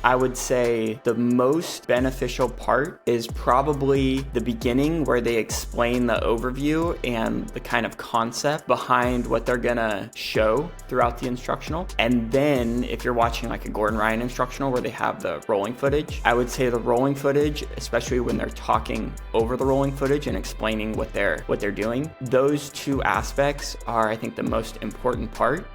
I would say the most beneficial part is probably the beginning, where they explain the overview and the kind of concept behind what they're gonna show throughout the instructional. And then if you're watching like a Gordon Ryan instructional where they have the rolling footage, I would say the rolling footage, especially when they're talking over the rolling footage and explaining what they're doing, those two aspects are, I think, the most important part.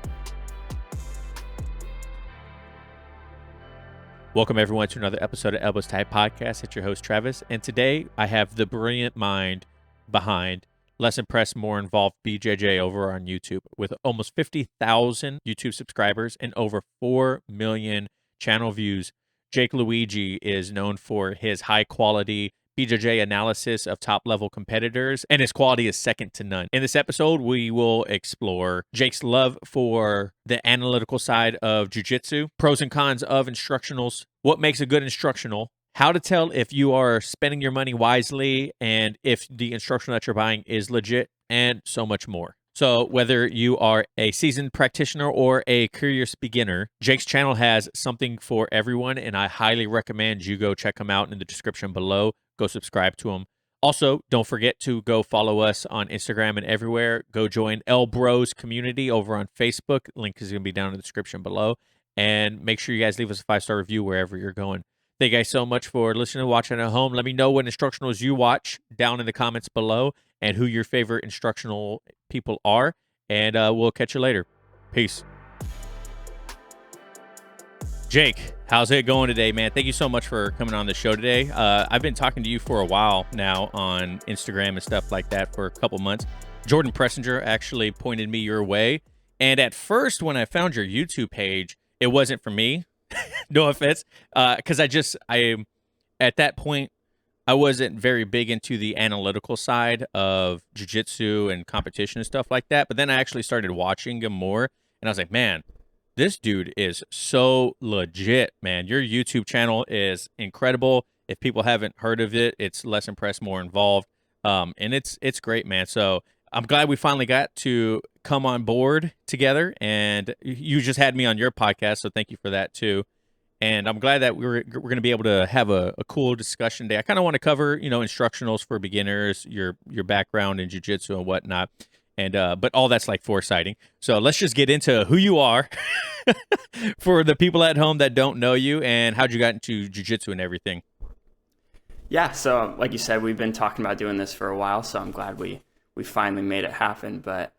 Welcome everyone to another episode of Elbows Tight Podcast. It's your host Travis, and today I have the brilliant mind behind Less Impressed, More Involved BJJ over on YouTube, with almost 50,000 YouTube subscribers and over 4 million channel views. Jake Luigi is known for his high quality BJJ analysis of top-level competitors, and his quality is second to none. In this episode, we will explore Jake's love for the analytical side of jiu-jitsu, pros and cons of instructionals, what makes a good instructional, how to tell if you are spending your money wisely, and if the instructional that you're buying is legit, and so much more. So whether you are a seasoned practitioner or a curious beginner, Jake's channel has something for everyone, and I highly recommend you go check him out in the description below. Go subscribe to him. Also, don't forget to go follow us on Instagram and everywhere. Go join LBros community over on Facebook. Link is going to be down in the description below. And make sure you guys leave us a 5-star review wherever you're going. Thank you guys so much for listening and watching at home. Let me know what instructionals you watch down in the comments below and who your favorite instructional people are. And we'll catch you later. Peace. Jake, how's it going today, man? Thank you so much for coming on the show today. I've been talking to you for a while now on Instagram and stuff like that for a couple months. Jordan Pressinger actually pointed me your way. And at first, when I found your YouTube page, it wasn't for me. No offense. Because at that point, I wasn't very big into the analytical side of jiu-jitsu and competition and stuff like that. But then I actually started watching him more. And I was like, man, this dude is so legit, man. Your YouTube channel is incredible. If people haven't heard of it, it's Less Impressed, More Involved. And it's great, man. So I'm glad we finally got to come on board together. And you just had me on your podcast, so thank you for that too. And I'm glad that we're going to be able to have a cool discussion today. I kind of want to cover, instructionals for beginners, your background in jiu-jitsu and whatnot. And but all that's like foresighting. So let's just get into who you are for the people at home that don't know you, and how'd you got into jiu-jitsu and everything. Yeah, so like you said, we've been talking about doing this for a while, so I'm glad we finally made it happen. But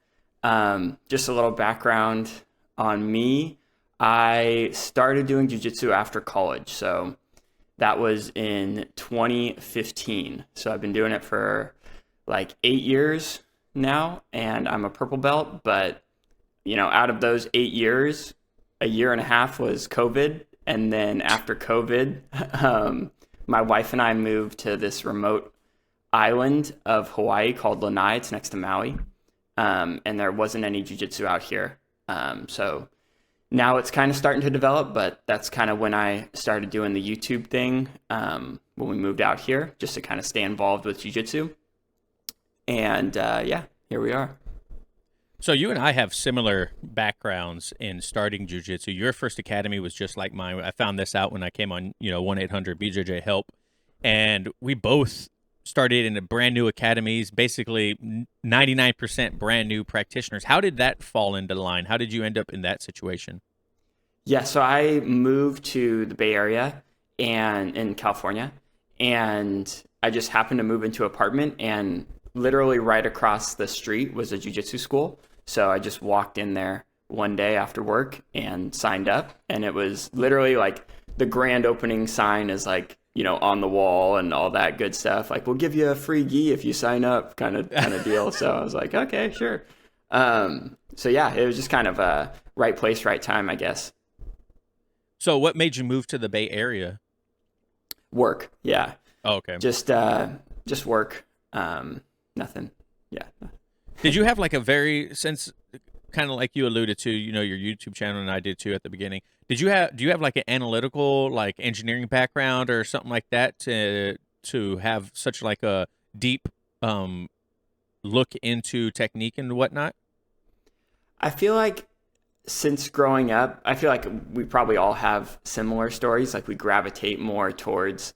just a little background on me. I started doing jiu-jitsu after college, so that was in 2015. So I've been doing it for like 8 years now, and I'm a purple belt. But out of those 8 years, a year and a half was COVID, and then after COVID, my wife and I moved to this remote island of Hawaii called Lanai. It's next to Maui, and there wasn't any jiu-jitsu out here. So now it's kind of starting to develop, but that's kind of when I started doing the YouTube thing when we moved out here, just to kind of stay involved with jiu-jitsu. And yeah, here we are. So you and I have similar backgrounds in starting jiu-jitsu. Your first academy was just like mine. I found this out when I came on, 1-800-BJJ help. And we both started in brand new academies, basically 99% brand new practitioners. How did that fall into line? How did you end up in that situation? Yeah, so I moved to the Bay Area and in California, and I just happened to move into an apartment, and literally right across the street was a jiu-jitsu school. So I just walked in there one day after work and signed up, and it was literally like the grand opening sign is like, on the wall and all that good stuff. Like, we'll give you a free gi if you sign up kind of deal. So I was like, okay, sure. So yeah, it was just kind of a right place, right time, I guess. So what made you move to the Bay Area? Work. Yeah. Oh, okay. Just work. Nothing. Yeah. Did you have like since kind of like you alluded to, your YouTube channel, and I did too at the beginning. Do you have like an analytical, like engineering background or something like that to have such like a deep look into technique and whatnot? I feel like since growing up, I feel like we probably all have similar stories. Like we gravitate more towards,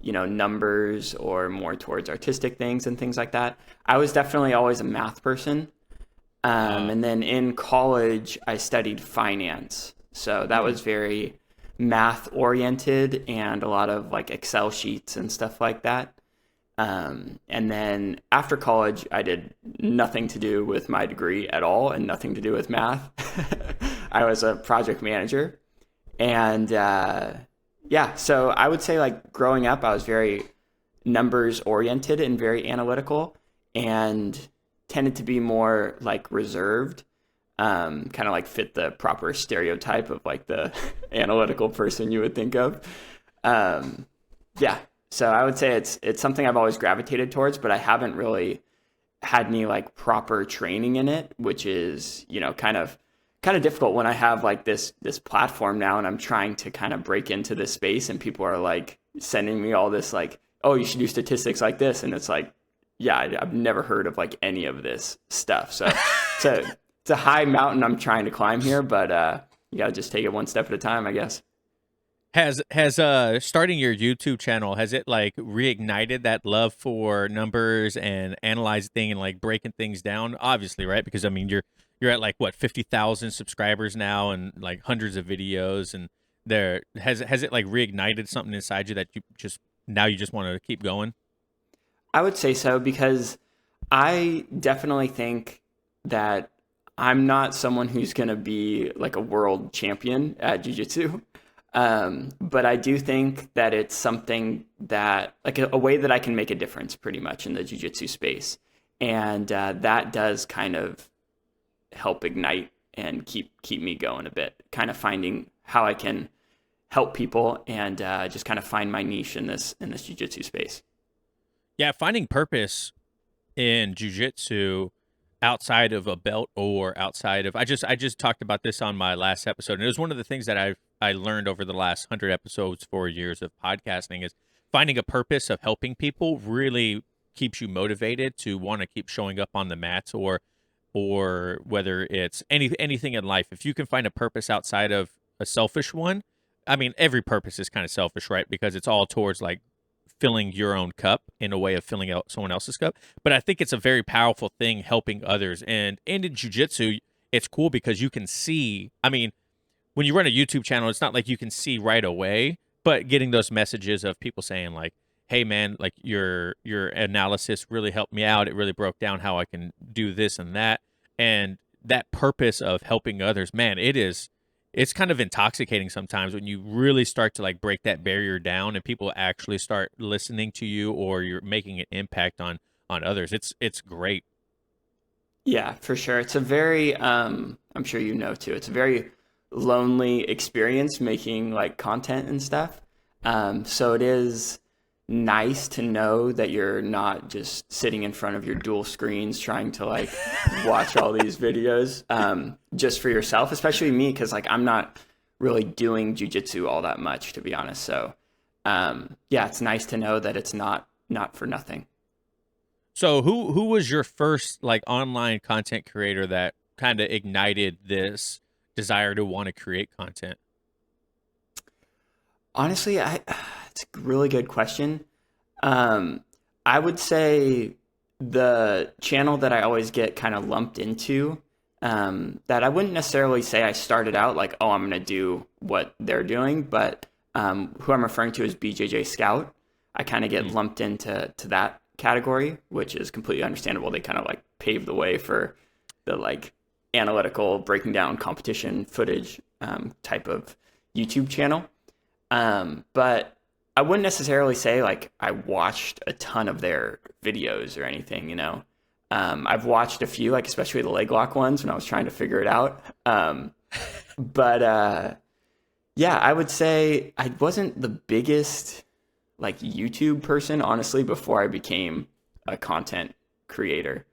numbers or more towards artistic things and things like that. I was definitely always a math person. And then in college, I studied finance. So that was very math oriented and a lot of like Excel sheets and stuff like that. And then after college, I did nothing to do with my degree at all and nothing to do with math. I was a project manager. And so I would say like growing up, I was very numbers oriented and very analytical and tended to be more like reserved, kind of like fit the proper stereotype of like the analytical person you would think of. So I would say it's something I've always gravitated towards, but I haven't really had any like proper training in it, which is, kind of difficult when I have like this platform now and I'm trying to kind of break into this space and people are like sending me all this like, oh, you should do statistics like this. And it's like, yeah, I've never heard of like any of this stuff. So it's a high mountain I'm trying to climb here, but you gotta just take it one step at a time, I guess. Has starting your YouTube channel, has it like reignited that love for numbers and analyzing and like breaking things down? Obviously, right? Because I mean, you're at like what 50,000 subscribers now and like hundreds of videos, and there has it like reignited something inside you that you just want to keep going? I would say so, because I definitely think that I'm not someone who's going to be like a world champion at jiu-jitsu. But I do think that it's something that like a way that I can make a difference pretty much in the jiu-jitsu space. And that does kind of help ignite and keep me going a bit, kind of finding how I can help people and just kind of find my niche in this jiu-jitsu space. Yeah, finding purpose in jiu-jitsu outside of a belt or outside of I just talked about this on my last episode, and it was one of the things that I learned over the last 100 episodes, 4 years of podcasting, is finding a purpose of helping people really keeps you motivated to want to keep showing up on the mats, or whether it's anything in life. If you can find a purpose outside of a selfish one, I mean, every purpose is kind of selfish, right? Because it's all towards like filling your own cup in a way of filling out someone else's cup. But I think it's a very powerful thing helping others. And in jiu-jitsu, it's cool because you can see, I mean, when you run a YouTube channel, it's not like you can see right away, but getting those messages of people saying like, hey man, like your analysis really helped me out. It really broke down how I can do this and that. And that purpose of helping others, man, it's kind of intoxicating sometimes when you really start to like break that barrier down and people actually start listening to you, or you're making an impact on others. It's great. Yeah, for sure. It's a very, I'm sure you know too, it's a very lonely experience making like content and stuff. So it is nice to know that you're not just sitting in front of your dual screens trying to like watch all these videos just for yourself, especially me, because like I'm not really doing jiu-jitsu all that much, to be honest. So it's nice to know that it's not for nothing. So who was your first like online content creator that kind of ignited this desire to want to create content? Honestly, it's a really good question. I would say the channel that I always get kind of lumped into, that I wouldn't necessarily say I started out like, oh, I'm going to do what they're doing, but who I'm referring to is BJJ Scout. I kind of get lumped into that category, which is completely understandable. They kind of like paved the way for the like analytical breaking down competition footage type of YouTube channel. But I wouldn't necessarily say like I watched a ton of their videos or anything, I've watched a few, like especially the leg lock ones when I was trying to figure it out. But I would say I wasn't the biggest like YouTube person, honestly, before I became a content creator.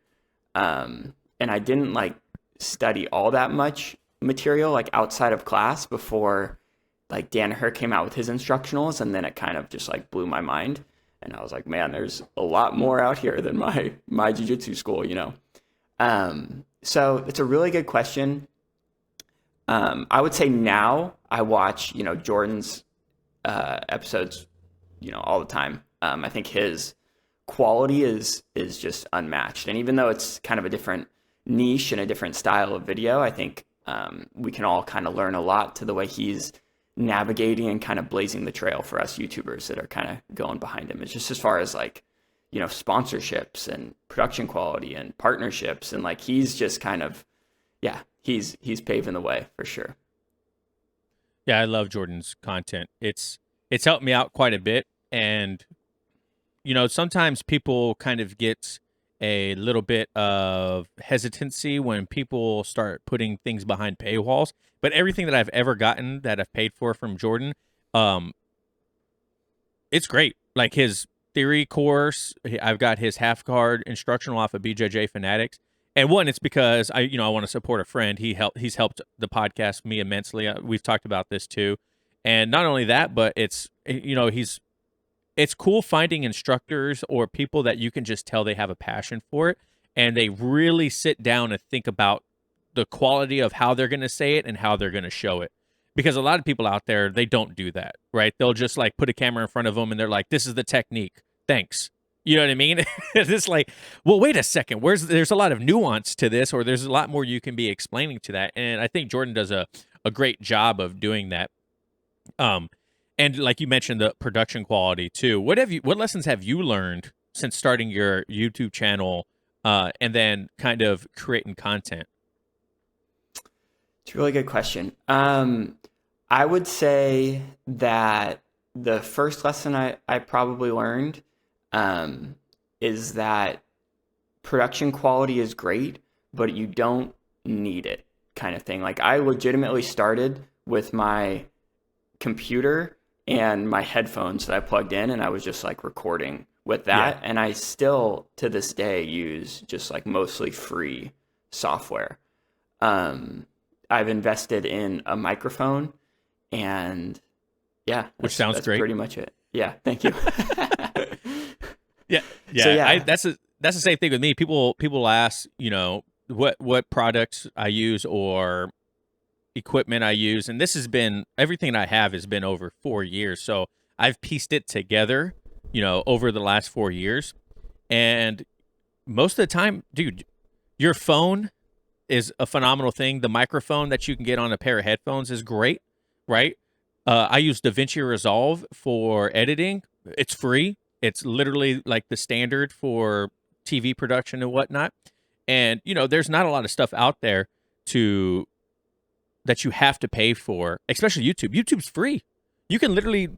And I didn't like study all that much material like outside of class before like Danaher came out with his Instructionals, and then it kind of just like blew my mind. And I was like, man, there's a lot more out here than my jiu-jitsu school, So it's a really good question. I would say now I watch, Jordan's episodes, all the time. I think his quality is just unmatched. And even though it's kind of a different niche and a different style of video, I think we can all kind of learn a lot to the way he's navigating and kind of blazing the trail for us YouTubers that are kind of going behind him. It's just as far as like, sponsorships and production quality and partnerships. And like, he's just kind of, he's paving the way for sure. Yeah, I love Jordan's content. It's helped me out quite a bit. And, sometimes people kind of get a little bit of hesitancy when people start putting things behind paywalls. But everything that I've ever gotten that I've paid for from Jordan, it's great. Like his theory course, I've got his half card instructional off of BJJ Fanatics. And one, it's because I want to support a friend. He's helped the podcast me immensely. We've talked about this too. And not only that, but it's cool finding instructors or people that you can just tell they have a passion for it, and they really sit down and think about the quality of how they're going to say it and how they're going to show it. Because a lot of people out there, they don't do that, right? They'll just like put a camera in front of them and they're like, this is the technique. Thanks. You know what I mean? It's like, well, wait a second. There's a lot of nuance to this, or there's a lot more you can be explaining to that. And I think Jordan does a great job of doing that. And like you mentioned, the production quality too. What lessons have you learned since starting your YouTube channel, and then kind of creating content? It's a really good question. I would say that the first lesson I probably learned is that production quality is great, but you don't need it, kind of thing. Like, I legitimately started with my computer and my headphones that I plugged in, and I was just like recording with that. Yeah. And I still to this day use just like mostly free software. I've invested in a microphone, and which sounds that's great. Pretty much it. Yeah, thank you. Yeah. So, that's the same thing with me. People ask, what products I use or equipment I use, and this has been everything I have has been over 4 years. So I've pieced it together, over the last 4 years, and most of the time, dude, your phone is a phenomenal thing. The microphone that you can get on a pair of headphones is great, right? I use DaVinci Resolve for editing. It's free. It's literally like the standard for TV production and whatnot. And, there's not a lot of stuff out there that you have to pay for, especially YouTube. YouTube's free. You can literally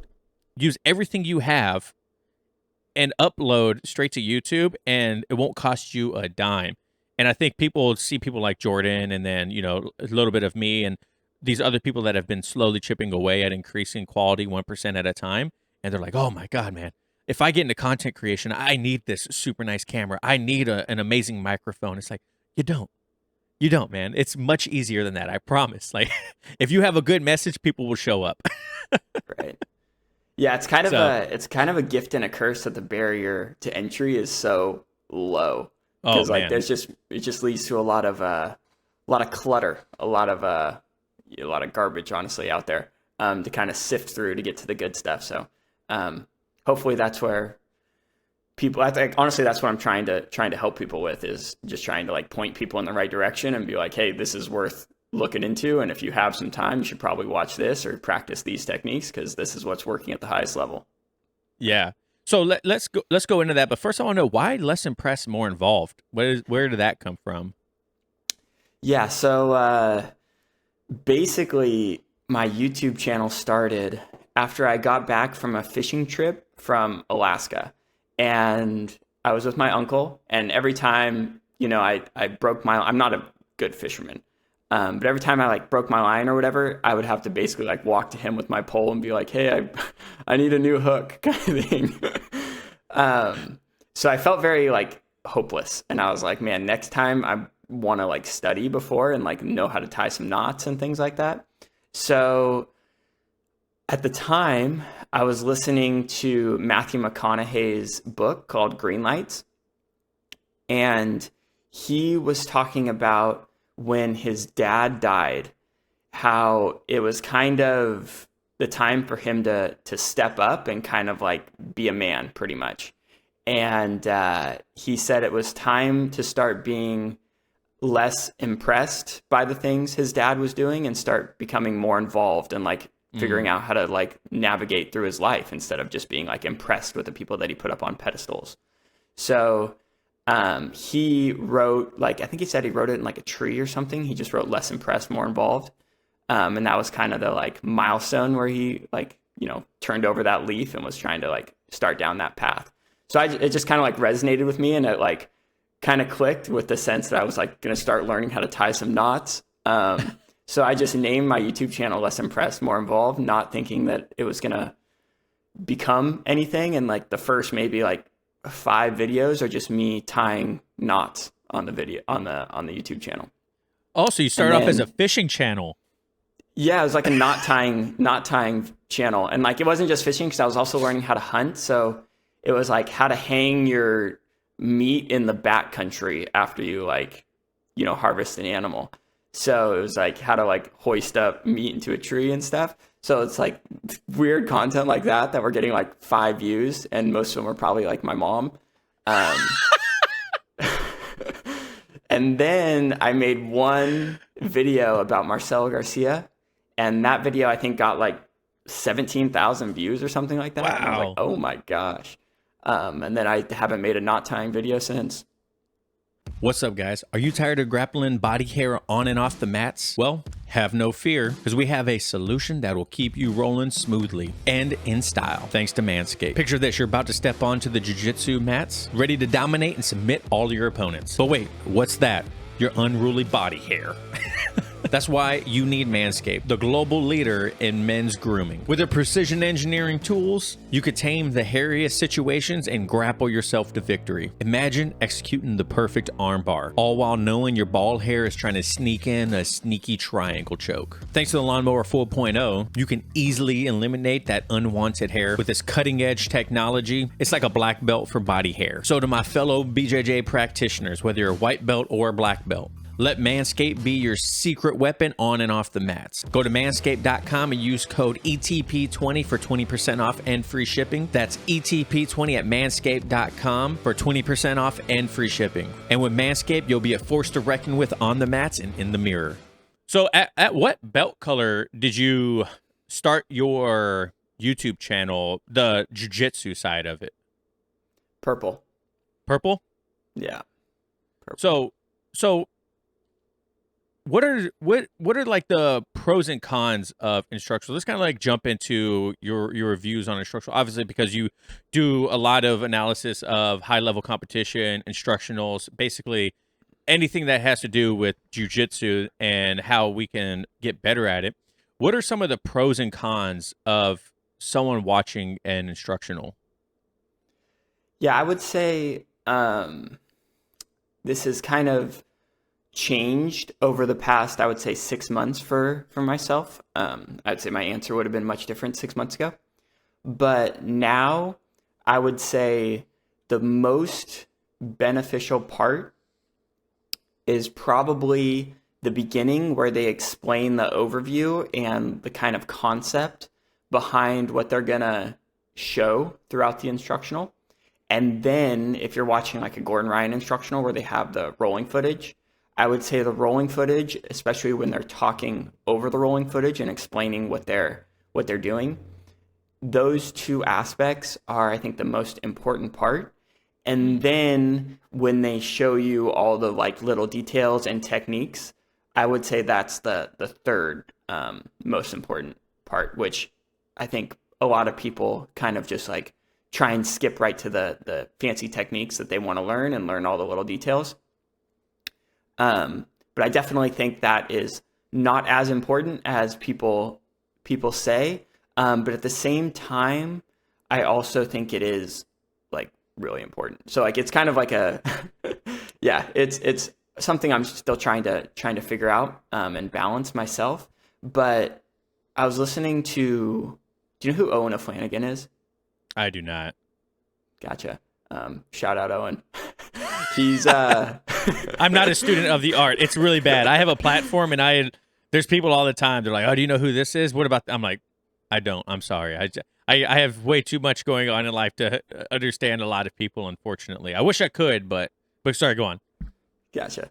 use everything you have and upload straight to YouTube, and it won't cost you a dime. And I think people see people like Jordan, and then, a little bit of me and these other people that have been slowly chipping away at increasing quality 1% at a time. And they're like, oh my God, man, if I get into content creation, I need this super nice camera. I need an amazing microphone. It's like, you don't, man. It's much easier than that. I promise. Like, if you have a good message, people will show up. Right. Yeah. It's kind of a gift and a curse that the barrier to entry is so low. Because it just leads to a lot of clutter, a lot of garbage, honestly, out there to kind of sift through to get to the good stuff. So hopefully that's where people. Honestly, that's what I'm trying to help people with, is just trying to like point people in the right direction and be like, hey, this is worth looking into, and if you have some time, you should probably watch this or practice these techniques, because this is what's working at the highest level. Yeah. So let's go into that. But first, I want to know, why less impressed, more involved? Where did that come from? Yeah. So basically, my YouTube channel started after I got back from a fishing trip from Alaska, and I was with my uncle. And every time, I broke I'm not a good fisherman. But every time I like broke my line or whatever, I would have to basically like walk to him with my pole and be like, hey, I need a new hook, kind of thing. So I felt very like hopeless, and I was like, man, next time I want to like study before and like know how to tie some knots and things like that. So at the time I was listening to Matthew McConaughey's book called Green Lights, and he was talking about when his dad died, how it was kind of the time for him to step up and kind of like be a man, pretty much. And he said it was time to start being less impressed by the things his dad was doing and start becoming more involved and like figuring out how to like navigate through his life instead of just being like impressed with the people that he put up on pedestals. So he wrote, like, I think he said he wrote it in like a tree or something. He just wrote less impressed, more involved. And that was kind of the like milestone where he like, you know, turned over that leaf and was trying to like start down that path. So it just kind of like resonated with me, and it like kind of clicked with the sense that I was like going to start learning how to tie some knots. So I just named my YouTube channel Less Impressed, More Involved, not thinking that it was going to become anything. And like the first maybe like 5 videos are just me tying knots on the video on the YouTube channel. Also, you started off as a fishing channel. Yeah, it was like a knot tying channel. And like it wasn't just fishing, because I was also learning how to hunt. So it was like how to hang your meat in the backcountry after you like, you know, harvest an animal. So it was like how to like hoist up meat into a tree and stuff. So it's like weird content like that we're getting like 5 views, and most of them are probably like my mom. And then I made one video about Marcelo Garcia, and that video I think got like 17,000 views or something like that. Wow. And I was like, oh my gosh. And then I haven't made a knot tying video since. What's up, guys? Are you tired of grappling body hair on and off the mats? Well, have no fear, because we have a solution that will keep you rolling smoothly and in style, thanks to MANSCAPED. Picture this: you're about to step onto the jiu-jitsu mats, ready to dominate and submit all your opponents. But wait, what's that? Your unruly body hair. That's why you need MANSCAPED, the global leader in men's grooming. With their precision engineering tools, you could tame the hairiest situations and grapple yourself to victory. Imagine executing the perfect armbar, all while knowing your bald hair is trying to sneak in a sneaky triangle choke. Thanks to the Lawnmower 4.0, you can easily eliminate that unwanted hair with this cutting-edge technology. It's like a black belt for body hair. So to my fellow BJJ practitioners, whether you're a white belt or a black belt, let Manscaped be your secret weapon on and off the mats. Go to manscaped.com and use code ETP20 for 20% off and free shipping. That's ETP20 at manscaped.com for 20% off and free shipping. And with Manscaped, you'll be a force to reckon with on the mats and in the mirror. So at what belt color did you start your YouTube channel, the jiu-jitsu side of it? Purple. Purple? Yeah. Purple. So what are like the pros and cons of instructional? Let's kind of like jump into your reviews on instructional, obviously, because you do a lot of analysis of high level competition, instructionals, basically anything that has to do with jiu-jitsu and how we can get better at it. What are some of the pros and cons of someone watching an instructional? Yeah, I would say this is kind of changed over the past, I would say, 6 months for myself. I'd say my answer would have been much different 6 months ago. But now I would say the most beneficial part is probably the beginning, where they explain the overview and the kind of concept behind what they're going to show throughout the instructional. And then if you're watching like a Gordon Ryan instructional where they have the rolling footage, I would say the rolling footage, especially when they're talking over the rolling footage and explaining what they're doing, those 2 aspects are, I think, the most important part. And then when they show you all the like little details and techniques, I would say that's the third most important part, which I think a lot of people kind of just like try and skip right to the fancy techniques that they want to learn and learn all the little details. But I definitely think that is not as important as people say. But at the same time, I also think it is like really important. So like it's kind of like a yeah, it's something I'm still trying to figure out and balance myself. But I was listening to, do you know who Owen O'Flanagan is? I do not. Gotcha. Shout out Owen. He's I'm not a student of the art. It's really bad. I have a platform and I There's people all the time. They're like, "Oh, do you know who this is? What about?" I'm like, I don't. I'm sorry. I have way too much going on in life to understand a lot of people. Unfortunately, I wish I could, but sorry. Go on. Gotcha.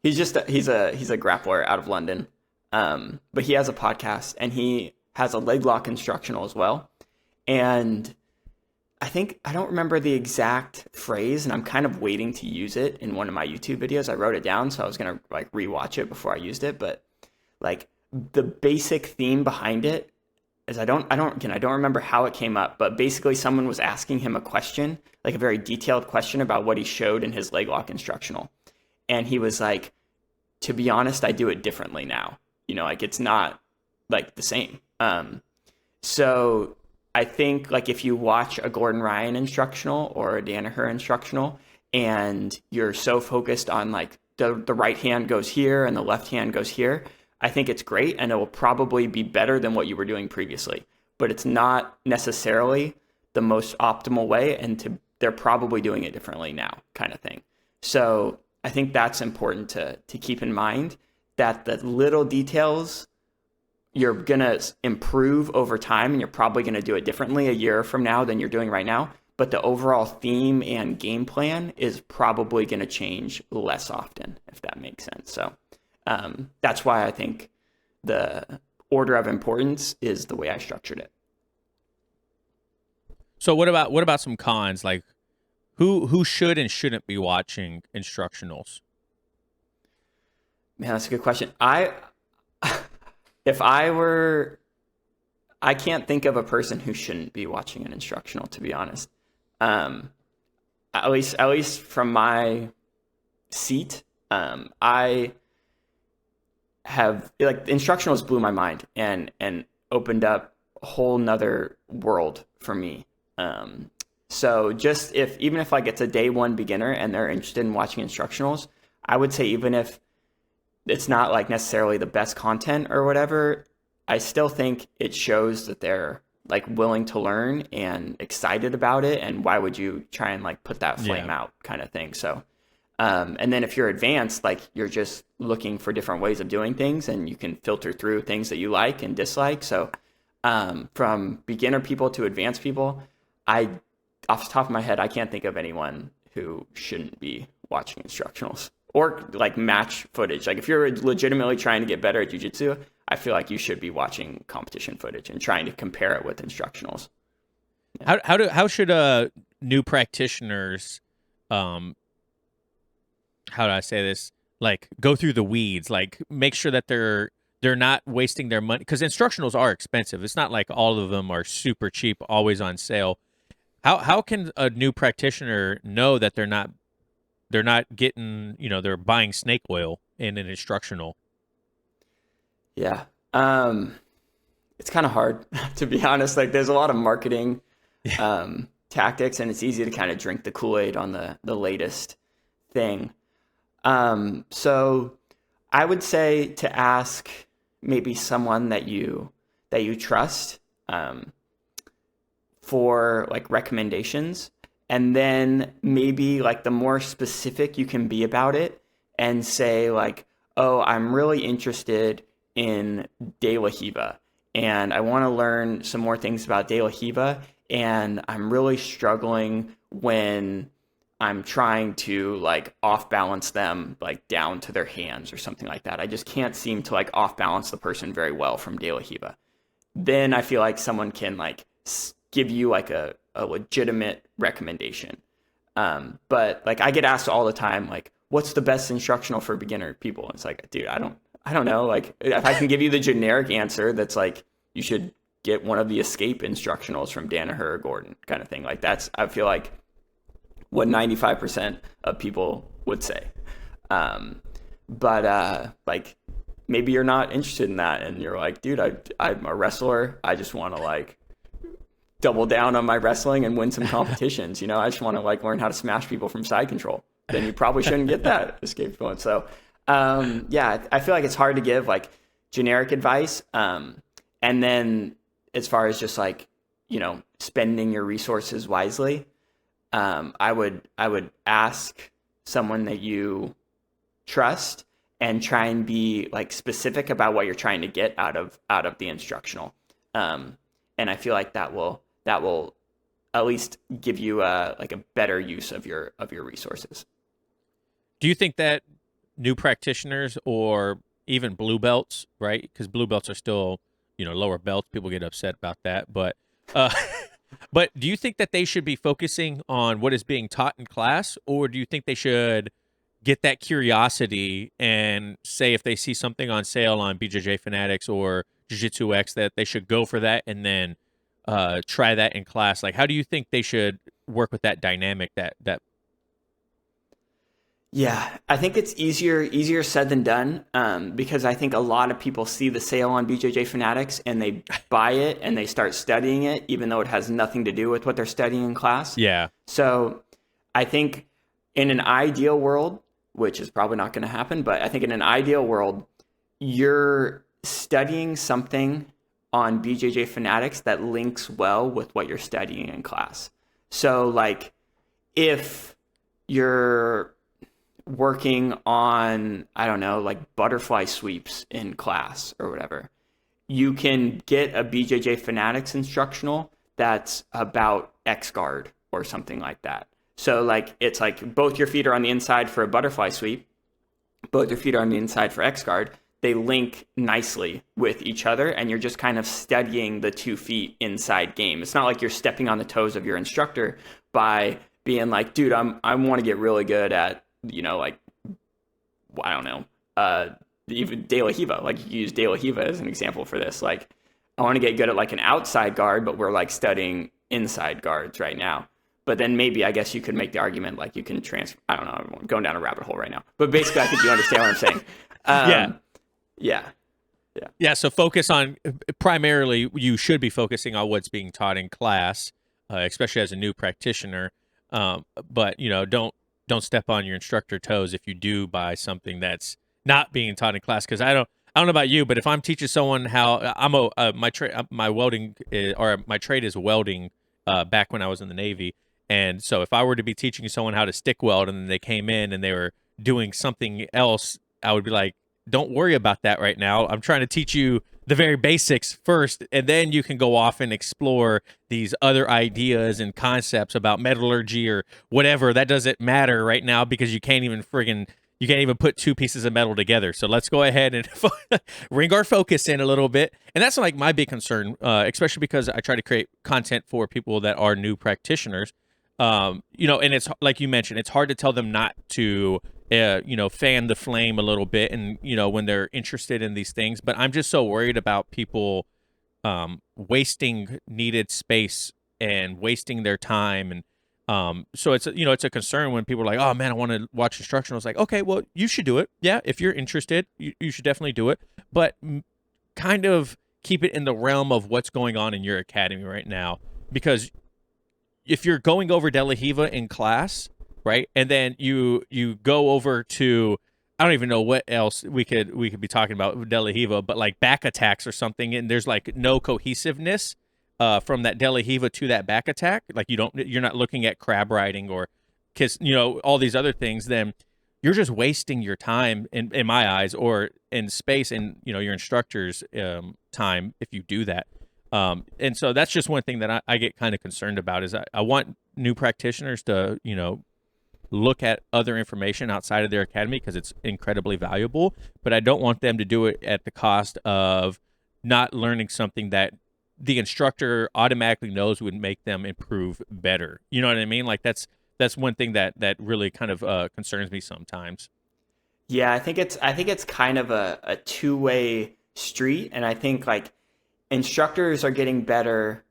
He's a grappler out of London. But he has a podcast and he has a leg lock instructional as well. And I don't remember the exact phrase, and I'm kind of waiting to use it in one of my YouTube videos. I wrote it down, so I was gonna like rewatch it before I used it. But like the basic theme behind it is I don't remember how it came up, but basically someone was asking him a question, like a very detailed question about what he showed in his leg lock instructional. And he was like, to be honest, I do it differently now. Like it's not like the same. So I think like if you watch a Gordon Ryan instructional or a Danaher instructional and you're so focused on like the right hand goes here and the left hand goes here, I think it's great and it will probably be better than what you were doing previously. But it's not necessarily the most optimal way, and they're probably doing it differently now, kind of thing. So I think that's important to keep in mind, that the little details you're going to improve over time, and you're probably going to do it differently a year from now than you're doing right now. But the overall theme and game plan is probably going to change less often, if that makes sense. So that's why I think the order of importance is the way I structured it. So what about some cons? Like who should and shouldn't be watching instructionals? Man, that's a good question. I can't think of a person who shouldn't be watching an instructional, to be honest. At least from my seat, I have like instructionals blew my mind and opened up a whole nother world for me. So just even if like it's a day one beginner and they're interested in watching instructionals, I would say even if it's not like necessarily the best content or whatever, I still think it shows that they're like willing to learn and excited about it. And why would you try and like put that flame out kind of thing? So, and then if you're advanced, like you're just looking for different ways of doing things and you can filter through things that you like and dislike. So, from beginner people to advanced people, off the top of my head, I can't think of anyone who shouldn't be watching instructionals or like match footage. Like if you're legitimately trying to get better at jiu-jitsu, I feel like you should be watching competition footage and trying to compare it with instructionals. Yeah. How should new practitioners, how do I say this? Like go through the weeds, like make sure that they're not wasting their money, because instructionals are expensive. It's not like all of them are super cheap, always on sale. How can a new practitioner know that they're not getting, they're buying snake oil in an instructional? Yeah. It's kind of hard, to be honest. Like there's a lot of marketing tactics, and it's easy to kind of drink the Kool-Aid on the latest thing. So I would say to ask maybe someone that you trust for like recommendations. And then maybe like the more specific you can be about it and say like, oh, I'm really interested in De La Riva and I want to learn some more things about De La Riva. And I'm really struggling when I'm trying to like off balance them like down to their hands or something like that. I just can't seem to like off balance the person very well from De La Riva. Then I feel like someone can like give you like a legitimate recommendation. But like I get asked all the time, like, what's the best instructional for beginner people? And it's like, dude, I don't know. Like if I can give you the generic answer, that's like, you should get one of the escape instructionals from Danaher or Gordon kind of thing. Like that's, I feel like what 95% of people would say. But like maybe you're not interested in that. And you're like, dude, I'm a wrestler. I just want to like double down on my wrestling and win some competitions. I just want to like learn how to smash people from side control. Then you probably shouldn't get that escape going. So, yeah, I feel like it's hard to give like generic advice. And then as far as just like, spending your resources wisely, I would ask someone that you trust and try and be like specific about what you're trying to get out of the instructional. And I feel like that will at least give you like a better use of your resources. Do you think that new practitioners or even blue belts, right? Because blue belts are still, lower belts. People get upset about that, but but do you think that they should be focusing on what is being taught in class, or do you think they should get that curiosity and say if they see something on sale on BJJ Fanatics or Jiu-Jitsu X that they should go for that and then try that in class? Like, how do you think they should work with that dynamic? Yeah, I think it's easier said than done, because I think a lot of people see the sale on BJJ Fanatics and they buy it and they start studying it, even though it has nothing to do with what they're studying in class. Yeah. So I think in an ideal world, which is probably not going to happen, but I think in an ideal world, you're studying something on BJJ Fanatics that links well with what you're studying in class. So like if you're working on, I don't know, like butterfly sweeps in class or whatever, you can get a BJJ Fanatics instructional that's about X guard or something like that. So like it's like both your feet are on the inside for a butterfly sweep, both your feet are on the inside for X guard. They link nicely with each other, and you're just kind of studying the 2 feet inside game. It's not like you're stepping on the toes of your instructor by being like, dude, I want to get really good at, like, I don't know, even De La Hiva. Like, you use De La Hiva as an example for this. Like, I want to get good at like an outside guard, but we're like studying inside guards right now. But then maybe, I guess you could make the argument like you can transfer. I don't know. I'm going down a rabbit hole right now. But basically, I think you understand what I'm saying. Yeah. So focus on, primarily, you should be focusing on what's being taught in class, especially as a new practitioner. But don't step on your instructor toes if you do buy something that's not being taught in class. Because I don't know about you, but if I'm teaching someone how my trade is welding. Back when I was in the Navy, and so if I were to be teaching someone how to stick weld and then they came in and they were doing something else, I would be like, don't worry about that right now. I'm trying to teach you the very basics first, and then you can go off and explore these other ideas and concepts about metallurgy or whatever. That doesn't matter right now because you can't even put 2 pieces of metal together. So let's go ahead and ring our focus in a little bit. And that's like my big concern, especially because I try to create content for people that are new practitioners. And it's like you mentioned, it's hard to tell them not to, fan the flame a little bit and, when they're interested in these things. But I'm just so worried about people wasting needed space and wasting their time. And so it's a concern when people are like, oh man, I want to watch instructional. It's like, okay, well, you should do it. Yeah, if you're interested, you should definitely do it. But kind of keep it in the realm of what's going on in your academy right now. Because if you're going over De La Hiva in class, right, and then you go over to, I don't even know what else we could be talking about De La Hiva, but like back attacks or something, and there's like no cohesiveness from that De La Hiva to that back attack, like you're not looking at crab riding or all these other things, then you're just wasting your time in my eyes, or in space and your instructor's time if you do that. And so that's just one thing that I get kind of concerned about is I want new practitioners to look at other information outside of their academy because it's incredibly valuable, but I don't want them to do it at the cost of not learning something that the instructor automatically knows would make them improve better. You know what I mean? Like that's one thing that really kind of concerns me sometimes. Yeah, I think it's kind of a two-way street, and I think like instructors are getting better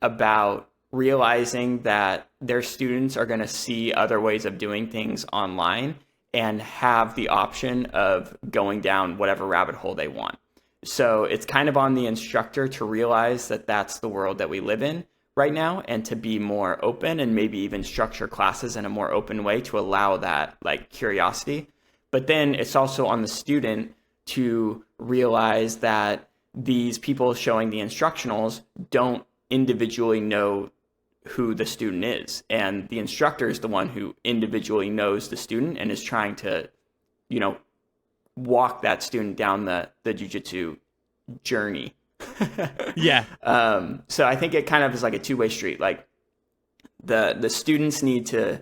about realizing that their students are going to see other ways of doing things online and have the option of going down whatever rabbit hole they want. So it's kind of on the instructor to realize that that's the world that we live in right now, and to be more open and maybe even structure classes in a more open way to allow that like curiosity. But then it's also on the student to realize that these people showing the instructionals don't individually know who the student is. And the instructor is the one who individually knows the student and is trying to, walk that student down the jiu-jitsu journey. Yeah. So I think it kind of is like a two-way street. Like the students need to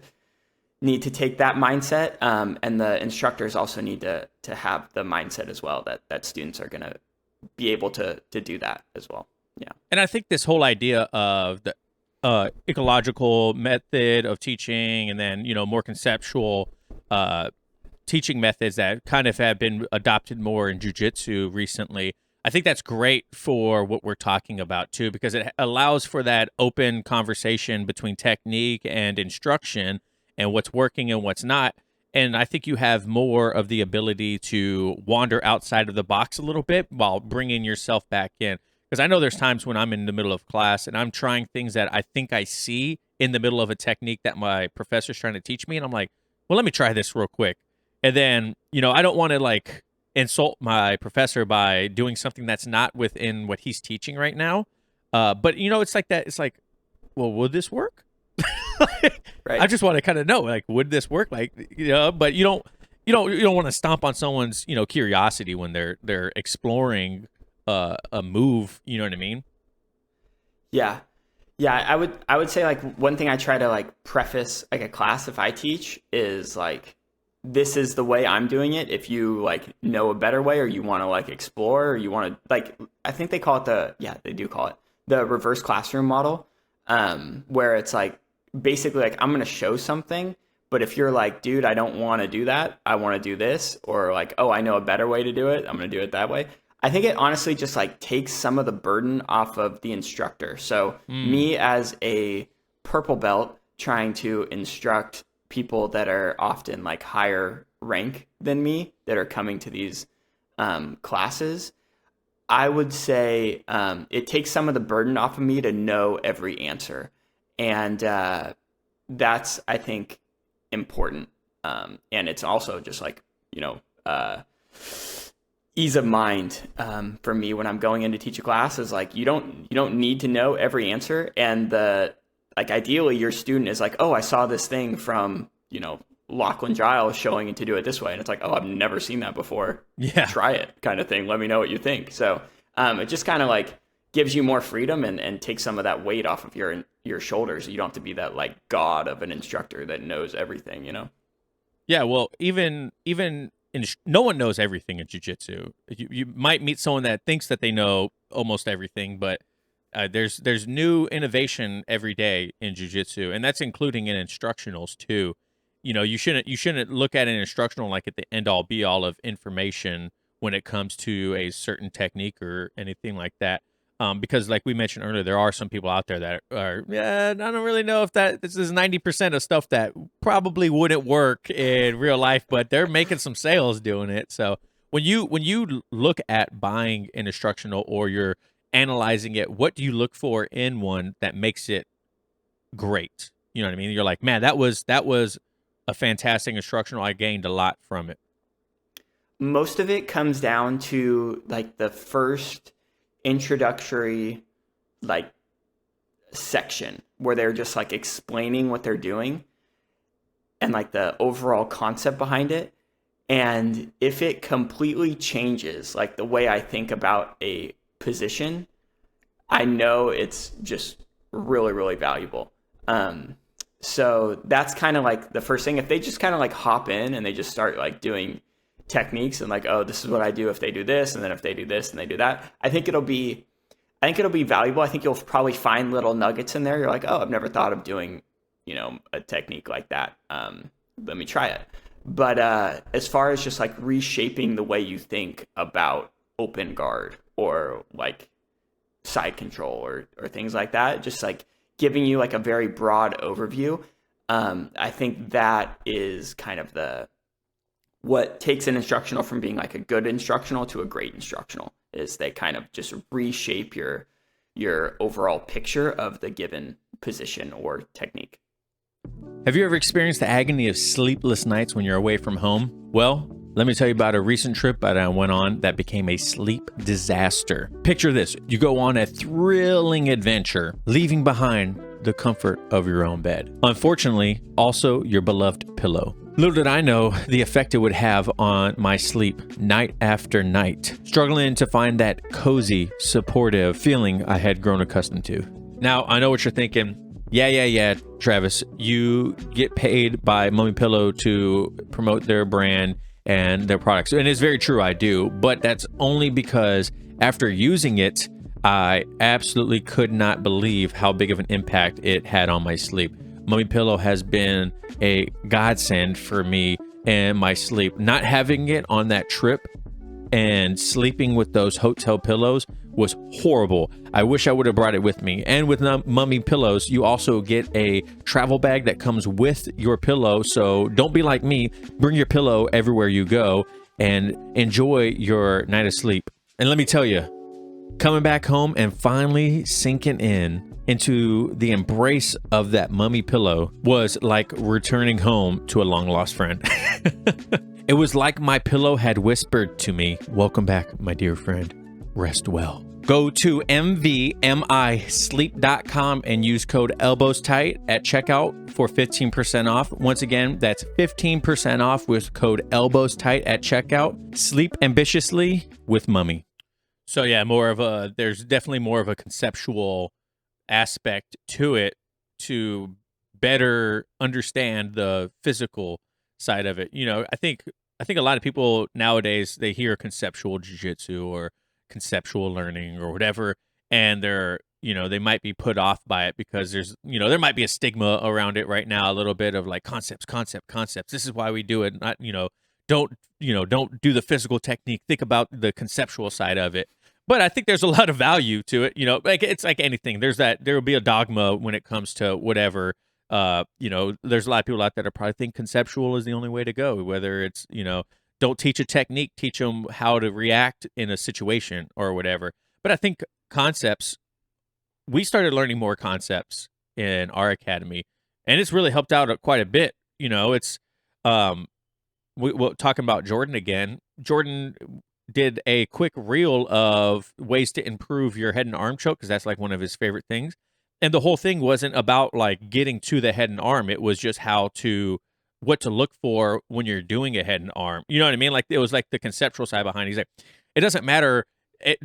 take that mindset, and the instructors also need to have the mindset as well that students are going to be able to do that as well. Yeah. And I think this whole idea of the ecological method of teaching, and then, more conceptual teaching methods that kind of have been adopted more in jiu-jitsu recently, I think that's great for what we're talking about too, because it allows for that open conversation between technique and instruction and what's working and what's not. And I think you have more of the ability to wander outside of the box a little bit while bringing yourself back in. Because I know there's times when I'm in the middle of class and I'm trying things that I think I see in the middle of a technique that my professor's trying to teach me. And I'm like, well, let me try this real quick. And then, I don't want to like insult my professor by doing something that's not within what he's teaching right now. But it's like that. It's like, well, would this work? Right. I just want to kind of know, like, would this work? Like, but you don't want to stomp on someone's, curiosity when they're exploring a move. You know what I mean? Yeah. I would say like one thing I try to like preface like a class if I teach is like, this is the way I'm doing it. If you like know a better way, or you want to like explore, or you want to like, I think they call it they do call it the reverse classroom model, where it's like basically like I'm going to show something, but if you're like, dude, I don't want to do that, I want to do this, or like, oh, I know a better way to do it, I'm going to do it that way. I think it honestly just like takes some of the burden off of the instructor. So me as a purple belt trying to instruct people that are often like higher rank than me that are coming to these classes, I would say it takes some of the burden off of me to know every answer. And that's, I think, important. And it's also just like, ease of mind for me when I'm going in to teach a class is like, you don't need to know every answer. And ideally your student is like, oh, I saw this thing from, Lachlan Giles showing it to do it this way. And it's like, oh, I've never seen that before. Yeah. Try it kind of thing. Let me know what you think. So it just kind of like gives you more freedom and takes some of that weight off of your shoulders. You don't have to be that like god of an instructor that knows everything, Yeah. Well, even no one knows everything in jiu-jitsu. You might meet someone that thinks that they know almost everything, but there's new innovation every day in jiu-jitsu, and that's including in instructionals too. You shouldn't look at an instructional like at the end all be all of information when it comes to a certain technique or anything like that. Because like we mentioned earlier, there are some people out there that are, I don't really know if this is 90% of stuff that probably wouldn't work in real life, but they're making some sales doing it. So when you look at buying an instructional or you're analyzing it, what do you look for in one that makes it great? You know what I mean? You're like, man, that was a fantastic instructional. I gained a lot from it. Most of it comes down to like the first introductory like section where they're just like explaining what they're doing and like the overall concept behind it. And if it completely changes like the way I think about a position, I know it's just really, really valuable. So that's kind of like the first thing. If they just kind of like hop in and they just start like doing techniques and like, oh, this is what I do if they do this, and then if they do this and they do that, I think it'll be valuable. I think you'll probably find little nuggets in there. You're like, oh, I've never thought of doing, a technique like that. Let me try it. But as far as just like reshaping the way you think about open guard or like side control or things like that, just like giving you like a very broad overview. I think that is kind of what takes an instructional from being like a good instructional to a great instructional, is they kind of just reshape your overall picture of the given position or technique. Have you ever experienced the agony of sleepless nights when you're away from home? Well, let me tell you about a recent trip that I went on that became a sleep disaster. Picture this. You go on a thrilling adventure, leaving behind the comfort of your own bed. Unfortunately, also your beloved pillow. Little did I know the effect it would have on my sleep night after night, struggling to find that cozy, supportive feeling I had grown accustomed to. Now, I know what you're thinking. Yeah, Travis, you get paid by Mummy Pillow to promote their brand and their products. And it's very true, I do, but that's only because after using it, I absolutely could not believe how big of an impact it had on my sleep. Mummy Pillow has been a godsend for me and my sleep. Not having it on that trip and sleeping with those hotel pillows was horrible. I wish I would have brought it with me. And with Mummy Pillows, you also get a travel bag that comes with your pillow. So don't be like me. Bring your pillow everywhere you go and enjoy your night of sleep. And let me tell you, coming back home and finally sinking into the embrace of that Mummy Pillow was like returning home to a long lost friend. It was like my pillow had whispered to me, "Welcome back, my dear friend. Rest well." Go to mvmisleep.com and use code ELBOWSTIGHT at checkout for 15% off. Once again, that's 15% off with code ELBOWSTIGHT at checkout. Sleep ambitiously with Mummy. So yeah, there's definitely more of a conceptual aspect to it to better understand the physical side of it. I think a lot of people nowadays, they hear conceptual jiu-jitsu or conceptual learning or whatever, and they might be put off by it because there might be a stigma around it right now, a little bit of like concepts. This is why we do it. Not, don't do the physical technique. Think about the conceptual side of it. But I think there's a lot of value to it. Like it's like anything. There will be a dogma when it comes to whatever. There's a lot of people out there that probably think conceptual is the only way to go. Whether it's don't teach a technique, teach them how to react in a situation or whatever. But I think concepts. We started learning more concepts in our academy, and it's really helped out quite a bit. It's we're talking about Jordan again. Jordan did a quick reel of ways to improve your head and arm choke because that's like one of his favorite things. And the whole thing wasn't about like getting to the head and arm. It was just what to look for when you're doing a head and arm. You know what I mean? Like it was like the conceptual side behind it. He's like, it doesn't matter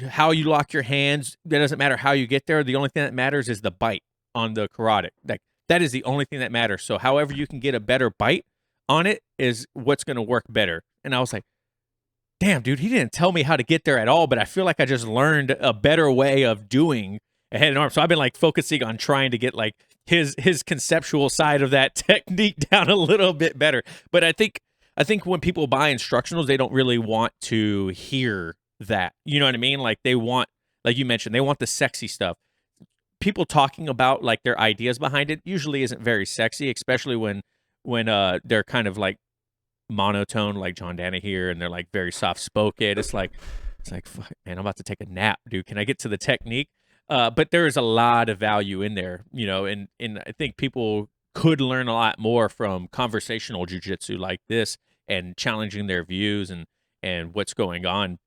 how you lock your hands. It doesn't matter how you get there. The only thing that matters is the bite on the carotid. Like that is the only thing that matters. So however you can get a better bite on it is what's going to work better. And I was like, damn, dude, he didn't tell me how to get there at all, but I feel like I just learned a better way of doing a head and arm. So I've been like focusing on trying to get like his conceptual side of that technique down a little bit better. But I think when people buy instructionals, they don't really want to hear that. You know what I mean? Like they want, like you mentioned, they want the sexy stuff. People talking about like their ideas behind it usually isn't very sexy, especially when they're kind of like monotone, like John Dana here, and they're like very soft spoken. It's like fuck, man, I'm about to take a nap, dude. Can I get to the technique? But there is a lot of value in there, and I think people could learn a lot more from conversational jiu-jitsu like this and challenging their views and what's going on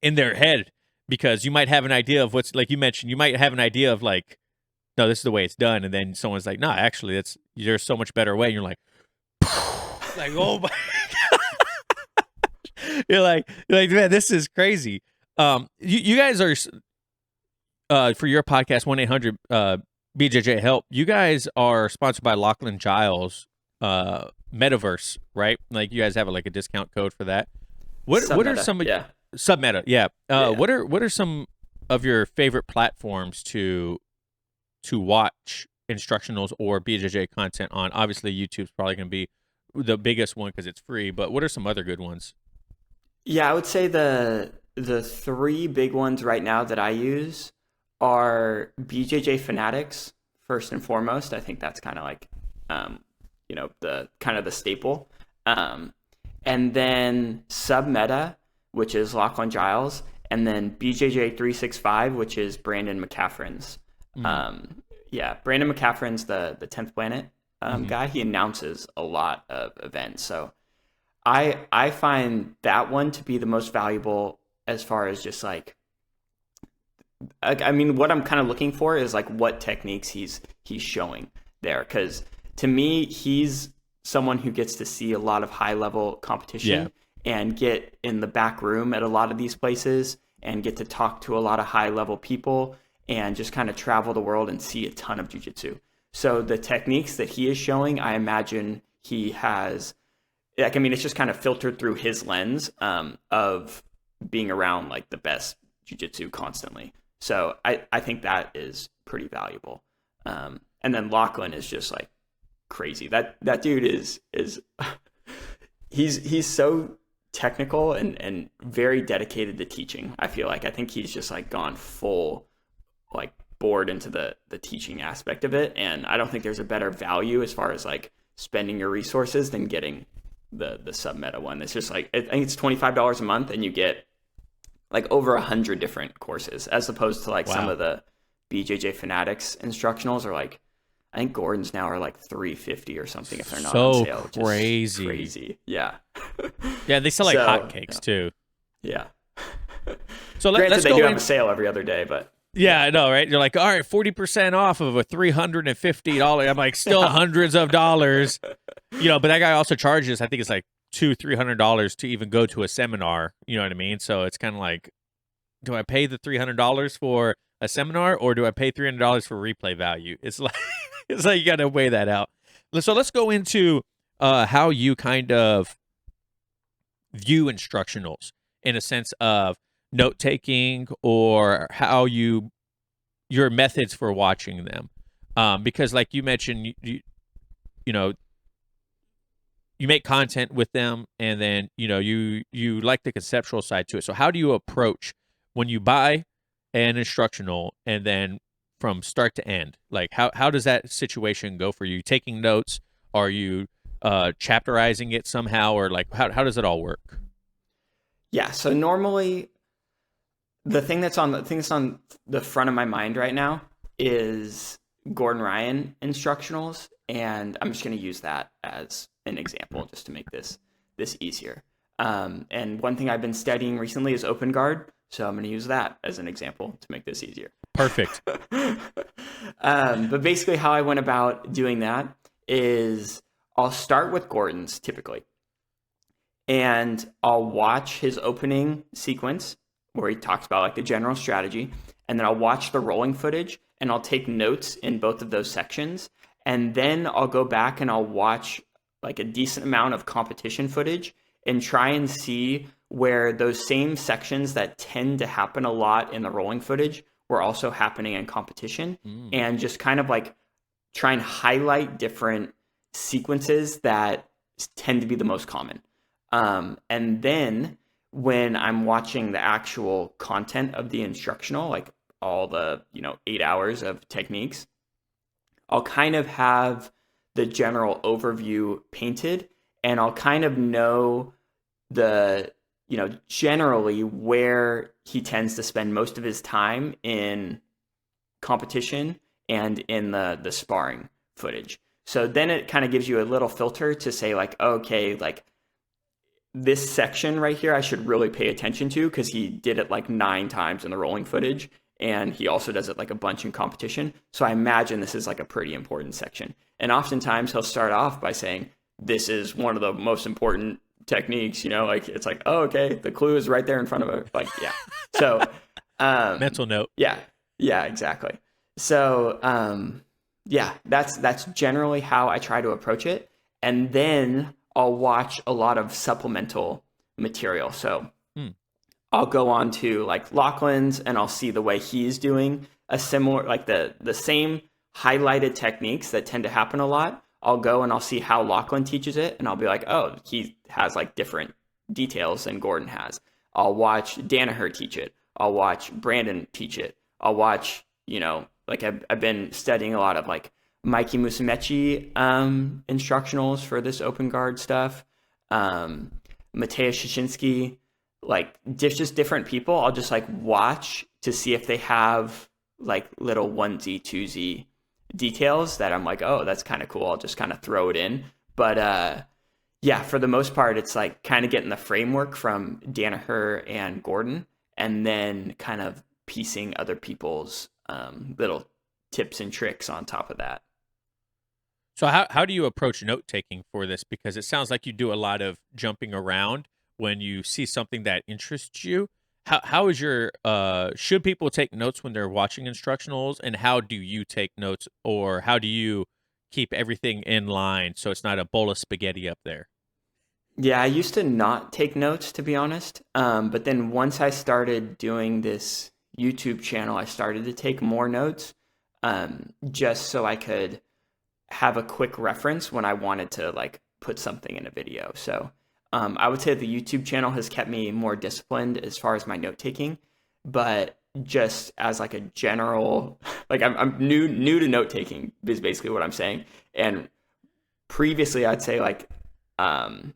in their head, because you might have an idea of what's, like you mentioned, you might have an idea of like, no, this is the way it's done, and then someone's like, no, actually, there's so much better way, and you're like, like, oh my you're like, man, this is crazy. You guys are for your podcast 1-800 BJJ help. You guys are sponsored by Lachlan Giles Metaverse, right? Like you guys have like a discount code for that. What are some of Submeta? Yeah. What are some of your favorite platforms to watch instructionals or BJJ content on? Obviously, YouTube's probably going to be the biggest one because it's free, but what are some other good ones? Yeah, I would say the three big ones right now that I use are BJJ Fanatics first and foremost. I think that's kind of like the kind of the staple, and then Submeta, which is Lachlan Giles, and then BJJ 365, which is Brandon McCaffrey's. Brandon McCaffrey's the 10th Planet guy. He announces a lot of events, so I find that one to be the most valuable as far as just like, I mean, what I'm kind of looking for is like what techniques he's showing there, because to me he's someone who gets to see a lot of high level competition and get in the back room at a lot of these places and get to talk to a lot of high level people and just kind of travel the world and see a ton of jiu-jitsu. So the techniques that he is showing, I imagine he has, like, I mean, it's just kind of filtered through his lens of being around like the best jiu-jitsu constantly. So I think that is pretty valuable. And then Lachlan is just like crazy. That dude is he's so technical and very dedicated to teaching. I feel like I think he's just like gone full like bored into the teaching aspect of it, and I don't think there's a better value as far as like spending your resources than getting the sub-meta one. It's just like, I think it's $25 a month and you get like over 100 different courses, as opposed to like some of the BJJ Fanatics instructionals are like, I think Gordon's now are like $350 or something if they're not on sale. Crazy. Yeah. Yeah, they sell like hotcakes too. Yeah. So let's go. They do have a sale every other day, but yeah, I know, right? You're like, all right, 40% off of a $350. I'm like, still hundreds of dollars, but that guy also charges, I think it's like $200-$300 to even go to a seminar. You know what I mean? So it's kind of like, do I pay the $300 for a seminar or do I pay $300 for replay value? It's like, you got to weigh that out. So let's go into how you kind of view instructionals in a sense of note taking, or how your methods for watching them, because like you mentioned, you make content with them, and then you like the conceptual side to it. So how do you approach when you buy an instructional, and then from start to end, like how does that situation go for you? Taking notes? Are you chapterizing it somehow, or like how does it all work? Yeah, so normally the thing that's on the front of my mind right now is Gordon Ryan instructionals, and I'm just going to use that as an example just to make this easier. And one thing I've been studying recently is open guard, so I'm going to use that as an example to make this easier. Perfect. But basically how I went about doing that is I'll start with Gordon's typically, and I'll watch his opening sequence where he talks about like the general strategy, and then I'll watch the rolling footage and I'll take notes in both of those sections, and then I'll go back and I'll watch like a decent amount of competition footage and try and see where those same sections that tend to happen a lot in the rolling footage were also happening in competition, and just kind of like try and highlight different sequences that tend to be the most common. And then when I'm watching the actual content of the instructional, like all the 8 hours of techniques, I'll kind of have the general overview painted, and I'll kind of know the generally where he tends to spend most of his time in competition and in the sparring footage. So then it kind of gives you a little filter to say like, okay, like this section right here I should really pay attention to because he did it like 9 times in the rolling footage, and he also does it like a bunch in competition. So I imagine this is like a pretty important section. And oftentimes he'll start off by saying, this is one of the most important techniques, like it's like, oh, okay, the clue is right there in front of it. Like, yeah. So mental note. Yeah, exactly. So that's generally how I try to approach it. And then I'll watch a lot of supplemental material. So I'll go on to like Lachlan's, and I'll see the way he's doing a similar, like the same highlighted techniques that tend to happen a lot. I'll go and I'll see how Lachlan teaches it, and I'll be like, oh, he has like different details than Gordon has. I'll watch Danaher teach it. I'll watch Brandon teach it. I'll watch, like I've been studying a lot of like Mikey Musumeci instructionals for this open guard stuff. Mateusz Szczecinski, like just different people. I'll just like watch to see if they have like little onesie, twosie details that I'm like, oh, that's kind of cool. I'll just kind of throw it in. But yeah, for the most part, it's like kind of getting the framework from Danaher and Gordon, and then kind of piecing other people's little tips and tricks on top of that. So how do you approach note taking for this? Because it sounds like you do a lot of jumping around when you see something that interests you. How is your should people take notes when they're watching instructionals, and how do you take notes, or how do you keep everything in line so it's not a bowl of spaghetti up there? Yeah, I used to not take notes, to be honest. But then once I started doing this YouTube channel, I started to take more notes, just so I could have a quick reference when I wanted to like put something in a video. So I would say the YouTube channel has kept me more disciplined as far as my note taking, but just as like a general, like I'm new to note taking is basically what I'm saying. And previously, I'd say like um,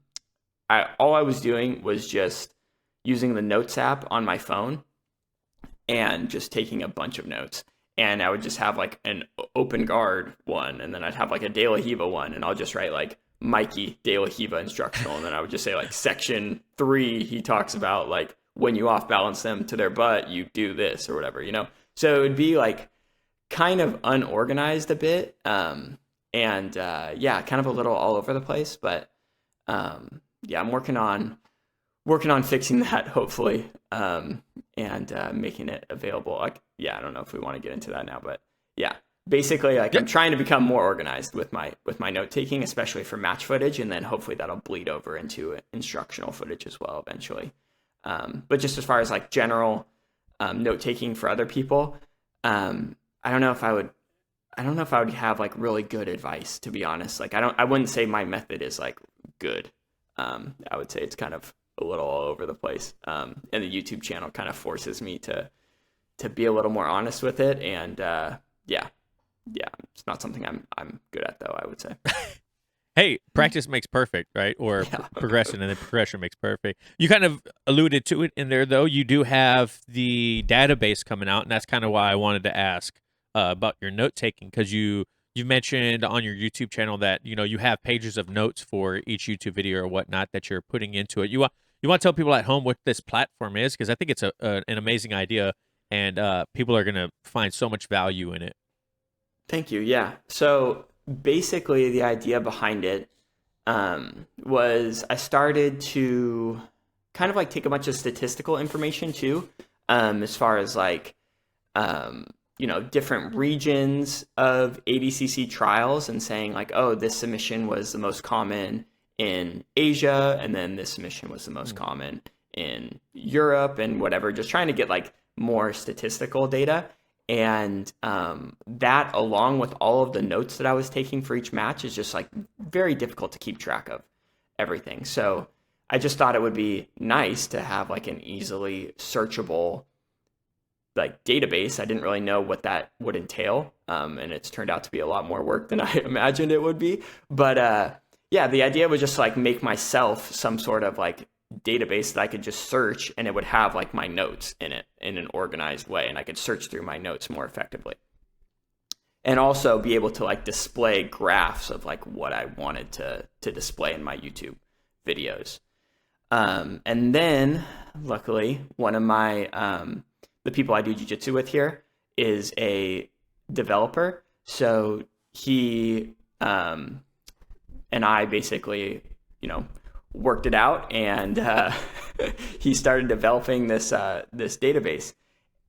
all I was doing was just using the Notes app on my phone and just taking a bunch of notes. And I would just have like an open guard one, and then I'd have like a De La Hiva one, and I'll just write like Mikey De La Hiva instructional, and then I would just say like section 3, he talks about like when you off balance them to their butt, you do this or whatever, you know. So it'd be like kind of unorganized a bit, yeah, kind of a little all over the place, but yeah, I'm working on fixing that hopefully, and making it available. Like, yeah, I don't know if we want to get into that now, but yeah, basically, like I'm trying to become more organized with my note taking, especially for match footage, and then hopefully that'll bleed over into instructional footage as well eventually. But just as far as like general note taking for other people, I don't know if I would. I don't know if I would have like really good advice, to be honest. Like I wouldn't say my method is like good. I would say it's kind of a little all over the place. And the YouTube channel kind of forces me to be a little more honest with it. And yeah, it's not something I'm good at though, I would say. Hey, practice makes perfect, right? Or Yeah. progression, and then progression makes perfect. You kind of alluded to it in there, though. You do have the database coming out, and that's kind of why I wanted to ask about your note taking, because you mentioned on your YouTube channel that you have pages of notes for each YouTube video or whatnot that you're putting into it. You want to tell people at home what this platform is, because I think it's an amazing idea, and people are going to find so much value in it. Thank you. Yeah. So basically, the idea behind it was I started to kind of like take a bunch of statistical information too, as far as like different regions of ADCC trials, and saying like, oh, this submission was the most common in Asia, and then this submission was the most common in Europe, and whatever. Just trying to get like more statistical data. And that, along with all of the notes that I was taking for each match, is just like very difficult to keep track of everything. So I just thought it would be nice to have like an easily searchable like database. I didn't really know what that would entail, and it's turned out to be a lot more work than I imagined it would be. But yeah, the idea was just like make myself some sort of like database that I could just search, and it would have like my notes in it in an organized way, and I could search through my notes more effectively, and also be able to like display graphs of like what I wanted to display in my YouTube videos. And then luckily, one of my the people I do jiu-jitsu with here is a developer, so he and I basically worked it out, and he started developing this database.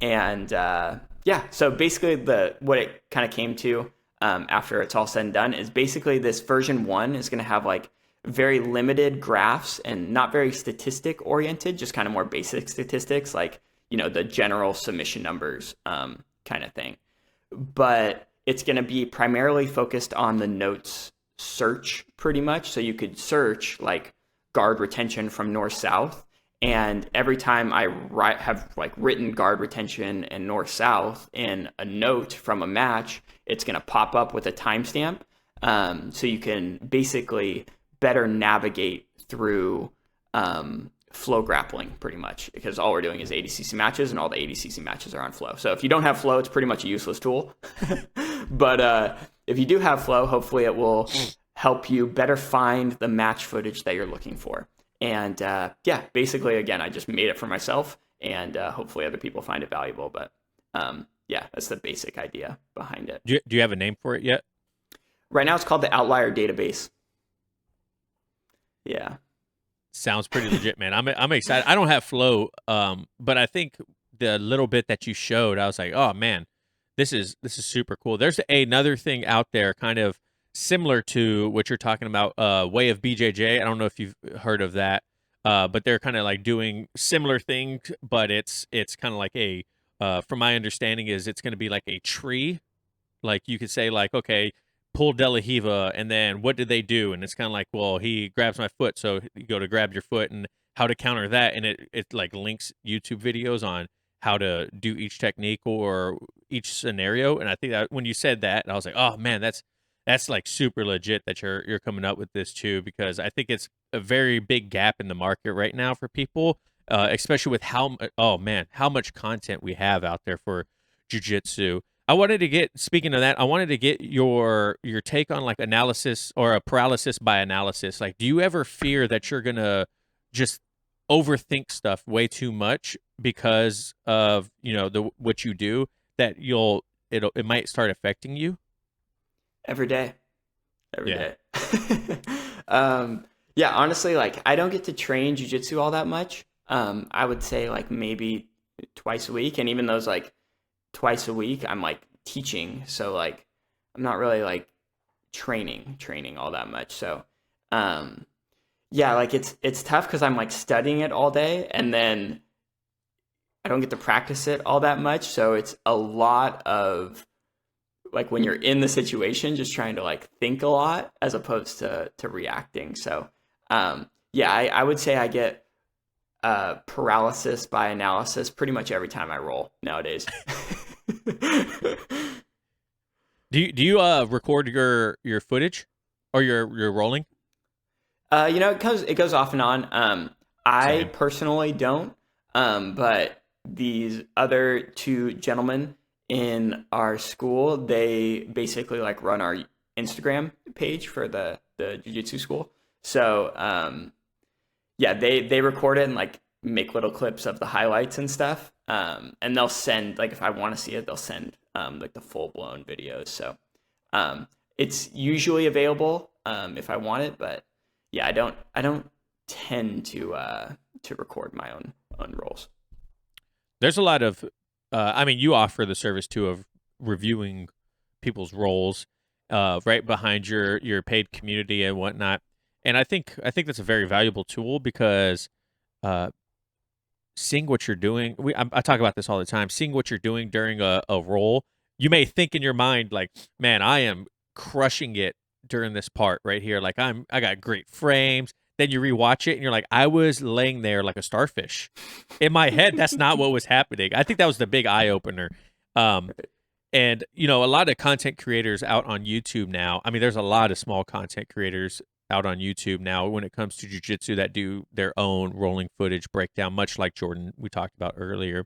And yeah, so basically what it kind of came to after it's all said and done is basically this version 1 is going to have like very limited graphs and not very statistic oriented, just kind of more basic statistics, like the general submission numbers kind of thing. But it's going to be primarily focused on the notes search, pretty much. So you could search like guard retention from north-south, and every time I have like written guard retention and north-south in a note from a match, it's going to pop up with a timestamp, so you can basically better navigate through flow grappling, pretty much, because all we're doing is ADCC matches, and all the ADCC matches are on flow. So if you don't have flow, it's pretty much a useless tool. But if you do have flow, hopefully it will help you better find the match footage that you're looking for. And yeah, basically, again, I just made it for myself, and hopefully other people find it valuable. But yeah, that's the basic idea behind it. Do you have a name for it yet? Right now it's called the Outlier Database. Yeah. Sounds pretty legit, man. I'm excited. I don't have Flow, but I think the little bit that you showed, I was like, oh man, this is super cool. There's another thing out there, kind of similar to what you're talking about, Way of BJJ. I don't know if you've heard of that, but they're kind of like doing similar things, but it's kind of like from my understanding, is it's going to be like a tree. Like you could say like, okay, pull De La Hiva, and then what did they do? And it's kind of like, well, he grabs my foot, so you go to grab your foot and how to counter that, and it like links YouTube videos on how to do each technique or each scenario. And I think that when you said that, I was like, oh man, that's like super legit that you're coming up with this too, because I think it's a very big gap in the market right now for people, especially with how much content we have out there for jiu-jitsu. I wanted to get, speaking of that, I wanted to get your take on like analysis or a paralysis by analysis. Like, do you ever fear that you're gonna just overthink stuff way too much because of what you do, that it might start affecting you? Every day. Every Yeah. day. Yeah, honestly, like I don't get to train jiu-jitsu all that much. I would say like maybe twice a week, and even those like twice a week I'm like teaching, so like I'm not really like training all that much. So yeah, like it's tough because I'm like studying it all day, and then I don't get to practice it all that much. So it's a lot of like when you're in the situation, just trying to like think a lot as opposed to reacting. So yeah, I would say I get paralysis by analysis pretty much every time I roll nowadays. Do you record your footage or your rolling? It goes off and on. I Same. personally don't, but these other two gentlemen in our school, they basically like run our Instagram page for the jiu-jitsu school. So yeah, they record it and like make little clips of the highlights and stuff. And they'll send, like if I want to see it, they'll send like the full blown videos. So it's usually available if I want it, but yeah, I don't tend to record my own rolls. There's a lot of I mean, you offer the service too of reviewing people's roles right behind your paid community and whatnot. And I think that's a very valuable tool, because seeing what you're doing, I talk about this all the time, seeing what you're doing during a role, you may think in your mind like, man, I am crushing it during this part right here. Like I got great frames. Then you rewatch it and you're like, I was laying there like a starfish. In my head, that's not what was happening. I think that was the big eye opener. And a lot of content creators out on YouTube now, I mean, there's a lot of small content creators out on YouTube now when it comes to jiu-jitsu that do their own rolling footage breakdown, much like Jordan we talked about earlier.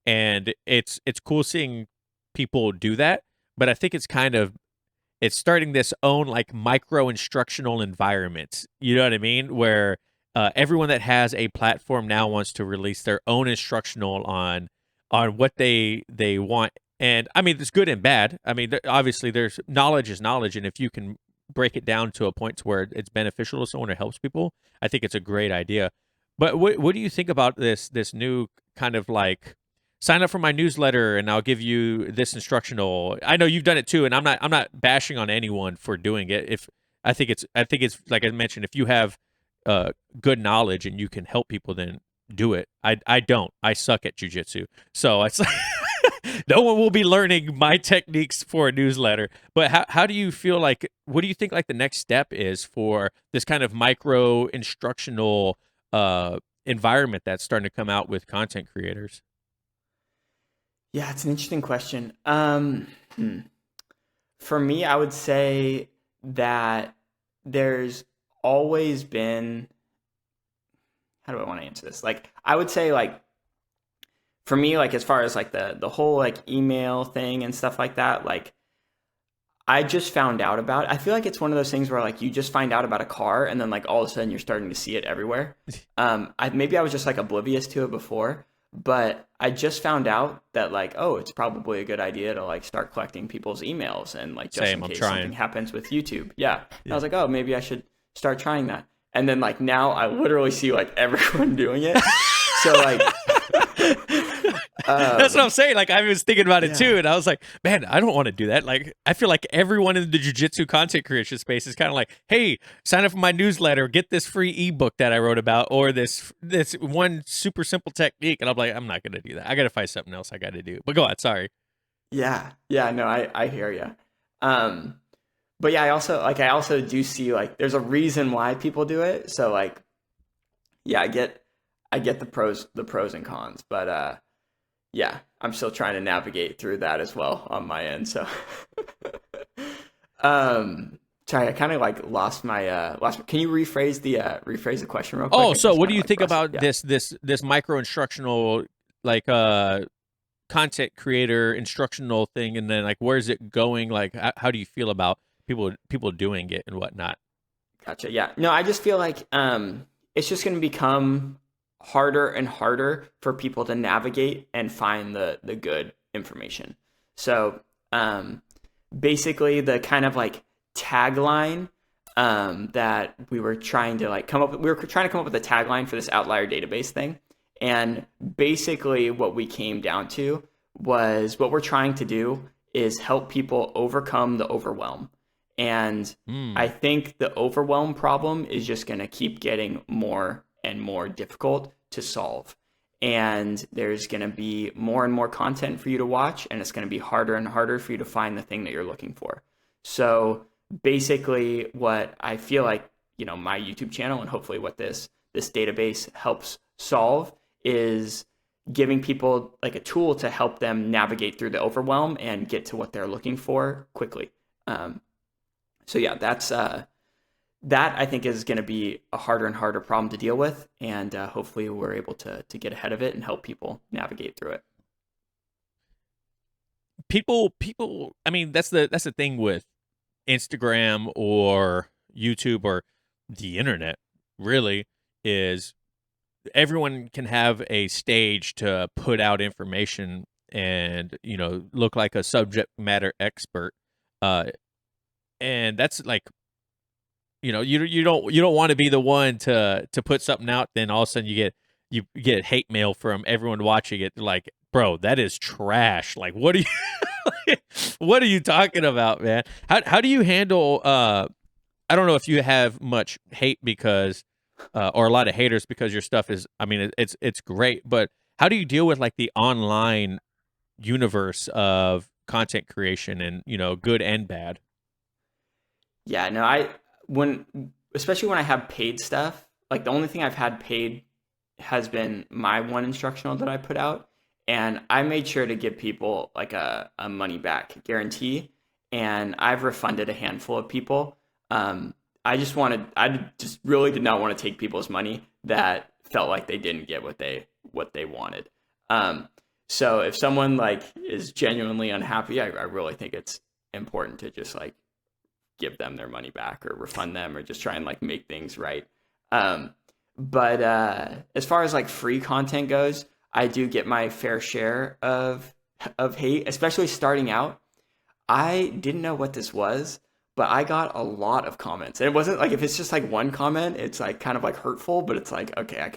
And it's cool seeing people do that, but I think it's starting this own like micro instructional environment. You know what I mean? Where everyone that has a platform now wants to release their own instructional on what they want. And I mean, it's good and bad. I mean, obviously there's knowledge is knowledge. And if you can break it down to a point to where it's beneficial to someone or helps people, I think it's a great idea. But what do you think about this new kind of like, sign up for my newsletter and I'll give you this instructional? I know you've done it too, and I'm not bashing on anyone for doing it. If I think it's like I mentioned, if you have good knowledge and you can help people, then do it. I don't. I suck at jiu-jitsu. So it's no one will be learning my techniques for a newsletter. But how do you feel like, what do you think like the next step is for this kind of micro instructional environment that's starting to come out with content creators? Yeah, it's an interesting question. For me, I would say that there's always been, how do I want to answer this? Like, I would say like, for me, like as far as like the whole like email thing and stuff like that, like I just found out about it. I feel like it's one of those things where like you just find out about a car and then like all of a sudden you're starting to see it everywhere. Maybe I was just like oblivious to it before, But I just found out that like, oh, it's probably a good idea to like start collecting people's emails and like just in case something happens with YouTube. Yeah. And I was like, oh, maybe I should start trying that. And then like now I literally see like everyone doing it. So like that's what I'm saying. Like I was thinking about it too, and I was like, man, I don't want to do that. Like I feel like everyone in the jiu-jitsu content creation space is kind of like, hey, sign up for my newsletter, get this free ebook that I wrote about, or this one super simple technique. And I'm like, I'm not gonna do that. I gotta find something else I gotta do. But go on, sorry. Yeah. No, I hear you. But yeah, I also do see like there's a reason why people do it. So like, yeah, I get the pros and cons, but yeah, I'm still trying to navigate through that as well on my end. So, sorry, I kind of like lost my Can you rephrase the question real quick? Oh, so what do you think about this micro instructional like content creator instructional thing, and then like where's it going? Like how do you feel about people doing it and whatnot? Gotcha. Yeah. No, I just feel like it's just going to become harder and harder for people to navigate and find the good information. So basically the kind of like tagline that we were trying to like come up with a tagline for this outlier database thing. And basically what we came down to was what we're trying to do is help people overcome the overwhelm. And I think the overwhelm problem is just going to keep getting more and more difficult to solve. And there's going to be more and more content for you to watch, and it's going to be harder and harder for you to find the thing that you're looking for. So basically what I feel like, my YouTube channel and hopefully what this database helps solve is giving people like a tool to help them navigate through the overwhelm and get to what they're looking for quickly. So yeah, that I think is going to be a harder and harder problem to deal with, and hopefully we're able to get ahead of it and help people navigate through it. People. I mean, that's the thing with Instagram or YouTube or the internet. Really, is everyone can have a stage to put out information and look like a subject matter expert, and that's like. You don't want to be the one to put something out. Then all of a sudden you get hate mail from everyone watching it. Like, bro, that is trash. Like, what are you talking about, man? How do you handle? I don't know if you have much hate because, or a lot of haters because your stuff is. I mean, it's great, but how do you deal with like the online universe of content creation and good and bad? Yeah, no, especially when I have paid stuff, like the only thing I've had paid has been my one instructional that I put out. And I made sure to give people like a money back guarantee. And I've refunded a handful of people. I just really did not want to take people's money that felt like they didn't get what they wanted. So if someone like is genuinely unhappy, I really think it's important to just like give them their money back or refund them or just try and like make things right. But as far as like free content goes, I do get my fair share of hate, especially starting out. I didn't know what this was, but I got a lot of comments. And it wasn't like, if it's just like one comment, it's like kind of like hurtful, but it's like, okay, I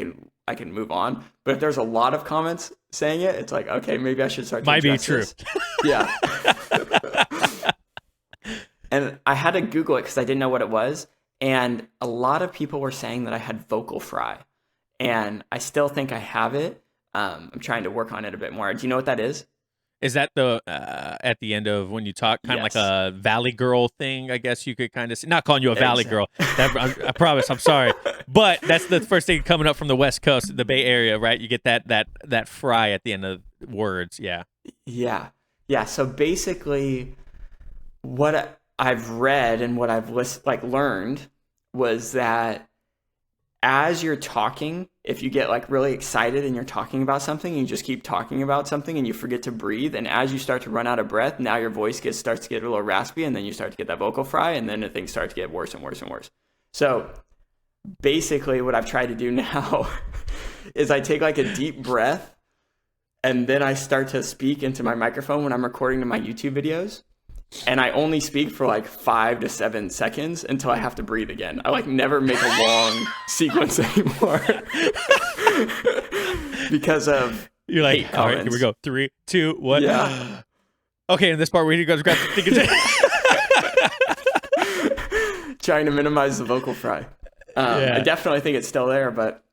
can move on. But if there's a lot of comments saying it, it's like, okay, maybe I should start to might be address true. This. Yeah. And I had to Google it because I didn't know what it was. And a lot of people were saying that I had vocal fry. And I still think I have it. I'm trying to work on it a bit more. Do you know what that is? Is that the at the end of when you talk, kind of like a Valley Girl thing? I guess you could kind of see. Not calling you a Valley Girl. I promise. I'm sorry, but that's the first thing coming up from the West Coast, the Bay Area, right? You get that fry at the end of words. Yeah. So basically, what I've read and what I've learned was that as you're talking, if you get like really excited and you're talking about something, and you just keep talking about something and you forget to breathe, and as you start to run out of breath, now your voice starts to get a little raspy, and then you start to get that vocal fry, and then things start to get worse and worse and worse. So basically what I've tried to do now is I take like a deep breath and then I start to speak into my microphone when I'm recording to my YouTube videos. And I only speak for like 5 to 7 seconds until I have to breathe again. I like never make a long sequence anymore because of You're like, hate all right, comments. here we go. 3, 2, 1. Yeah. Okay, in this part, we need to go grab the thing. Trying to minimize the vocal fry. I definitely think it's still there, but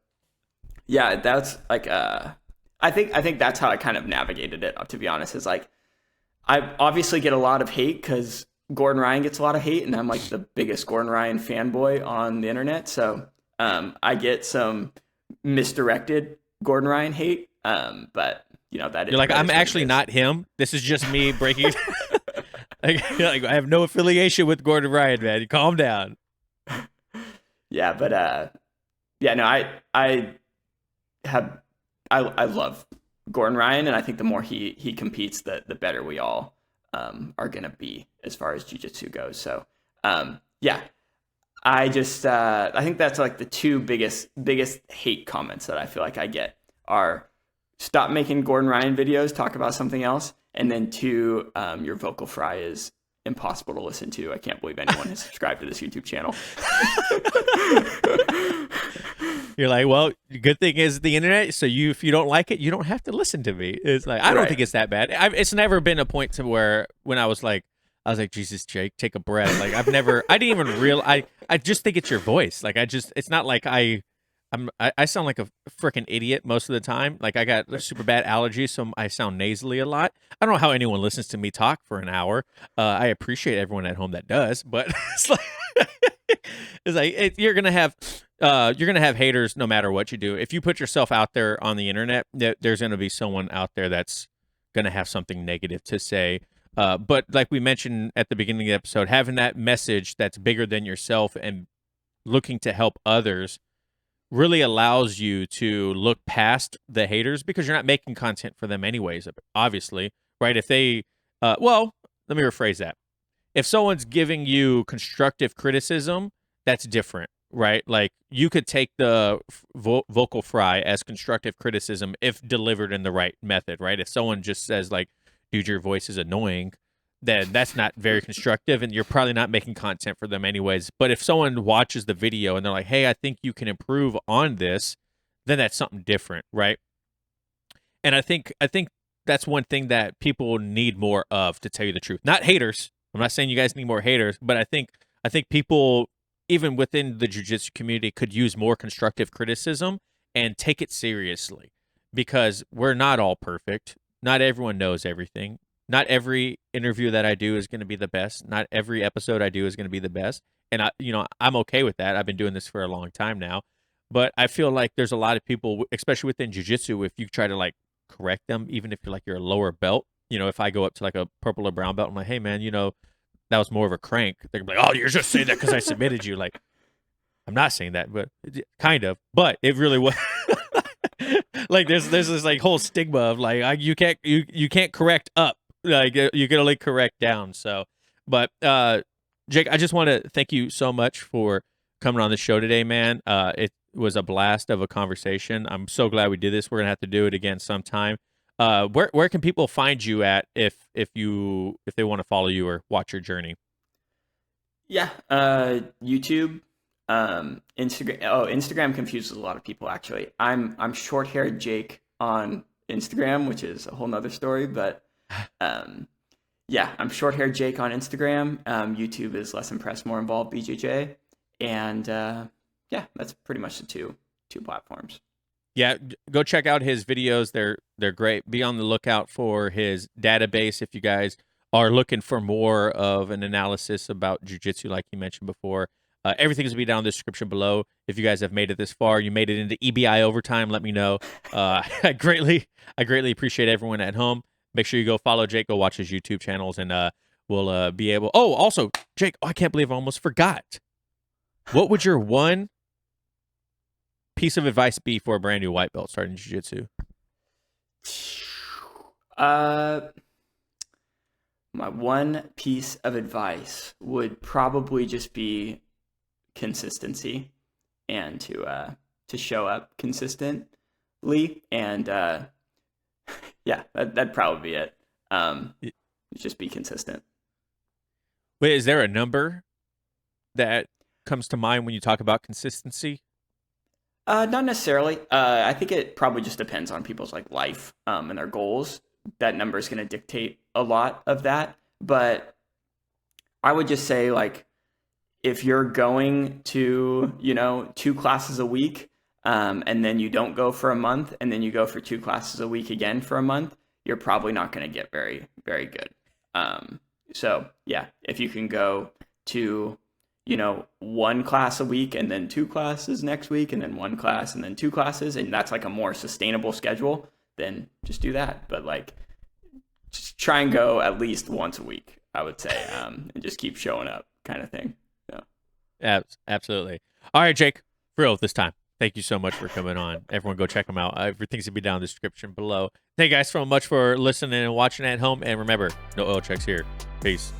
yeah, that's like I think that's how I kind of navigated it. To be honest, is like I obviously get a lot of hate because Gordon Ryan gets a lot of hate, and I'm like the biggest Gordon Ryan fanboy on the internet. So I get some misdirected Gordon Ryan hate, but you know that. You're like, I'm actually not him. This is just me breaking. like, I have no affiliation with Gordon Ryan, man. Calm down. Yeah, but yeah, no, I love Gordon Ryan, and I think the more he competes, the better we all are gonna be as far as jiu-jitsu goes. So yeah, I think that's like the two biggest hate comments that I feel like I get are stop making Gordon Ryan videos, talk about something else, and then 2, your vocal fry is impossible to listen to. I can't believe anyone has subscribed to this YouTube channel. You're like, well, good thing is the internet. So if you don't like it, you don't have to listen to me. It's like, I don't think it's that bad. It's never been a point to where when I was like, Jesus, Jake, take a breath. Like I didn't even realize. I just think it's your voice. Like it's not like I sound like a freaking idiot most of the time. Like I got super bad allergies, so I sound nasally a lot. I don't know how anyone listens to me talk for an hour. I appreciate everyone at home that does, but it's like you're gonna have haters no matter what you do. If you put yourself out there on the internet, there's gonna be someone out there that's gonna have something negative to say. But like we mentioned at the beginning of the episode, having that message that's bigger than yourself and looking to help others really allows you to look past the haters because you're not making content for them anyways, obviously, right? If they, well, let me rephrase that. If someone's giving you constructive criticism, that's different, right? Like you could take the vocal fry as constructive criticism if delivered in the right method, right? If someone just says like, dude, your voice is annoying, then that's not very constructive and you're probably not making content for them anyways. But if someone watches the video and they're like, hey, I think you can improve on this, then that's something different, right? And I think that's one thing that people need more of, to tell you the truth. Not haters. I'm not saying you guys need more haters, but I think people, even within the jiu-jitsu community, could use more constructive criticism and take it seriously because we're not all perfect. Not everyone knows everything. Not every interview that I do is going to be the best. Not every episode I do is going to be the best. And I'm okay with that. I've been doing this for a long time now. But I feel like there's a lot of people, especially within jiu-jitsu, if you try to like correct them, even if you're a lower belt, if I go up to like a purple or brown belt, I'm like, hey man, that was more of a crank. They're like, oh, you're just saying that because I submitted you. Like, I'm not saying that, but kind of. But it really was. Like there's this like whole stigma of like you can't correct up. Like you can only correct down. So, but Jake, I just want to thank you so much for coming on the show today, man. It was a blast of a conversation. I'm so glad we did this. We're gonna have to do it again sometime. Where can people find you at if they want to follow you or watch your journey? Yeah, YouTube, Instagram. Oh, Instagram confuses a lot of people actually. I'm short-haired Jake on Instagram, which is a whole nother story, but yeah, I'm short-haired Jake on Instagram. YouTube is Less Impressed, More Involved BJJ, and yeah, that's pretty much the two platforms. Yeah, go check out his videos. They're great. Be on the lookout for his database if you guys are looking for more of an analysis about jiu-jitsu, like you mentioned before. Everything's going to be down in the description below. If you guys have made it this far, you made it into EBI overtime, let me know. I greatly appreciate everyone at home. Make sure you go follow Jake, go watch his YouTube channels, and we'll be able... Oh, also, Jake, I can't believe I almost forgot. What would your one piece of advice be for a brand new white belt starting jiu-jitsu? My one piece of advice would probably just be consistency, and to show up consistently. And Yeah, that'd probably be it. Y- Just be consistent. Wait, is there a number that comes to mind when you talk about consistency? Not necessarily. I think it probably just depends on people's like life and their goals. That number is going to dictate a lot of that. But I would just say like if you're going to, 2 classes a week, and then you don't go for a month, and then you go for 2 classes a week again for a month, you're probably not going to get very, very good. So yeah, if you can go to, 1 class a week and then 2 classes next week and then 1 class and then 2 classes, and that's like a more sustainable schedule, then just do that. But like, just try and go at least once a week, I would say, and just keep showing up, kind of thing. So. Absolutely. All right, Jake, for real this time. Thank you so much for coming on. Everyone go check him out. Everything's going to be down in the description below. Thank you guys so much for listening and watching at home. And remember, no oil checks here. Peace.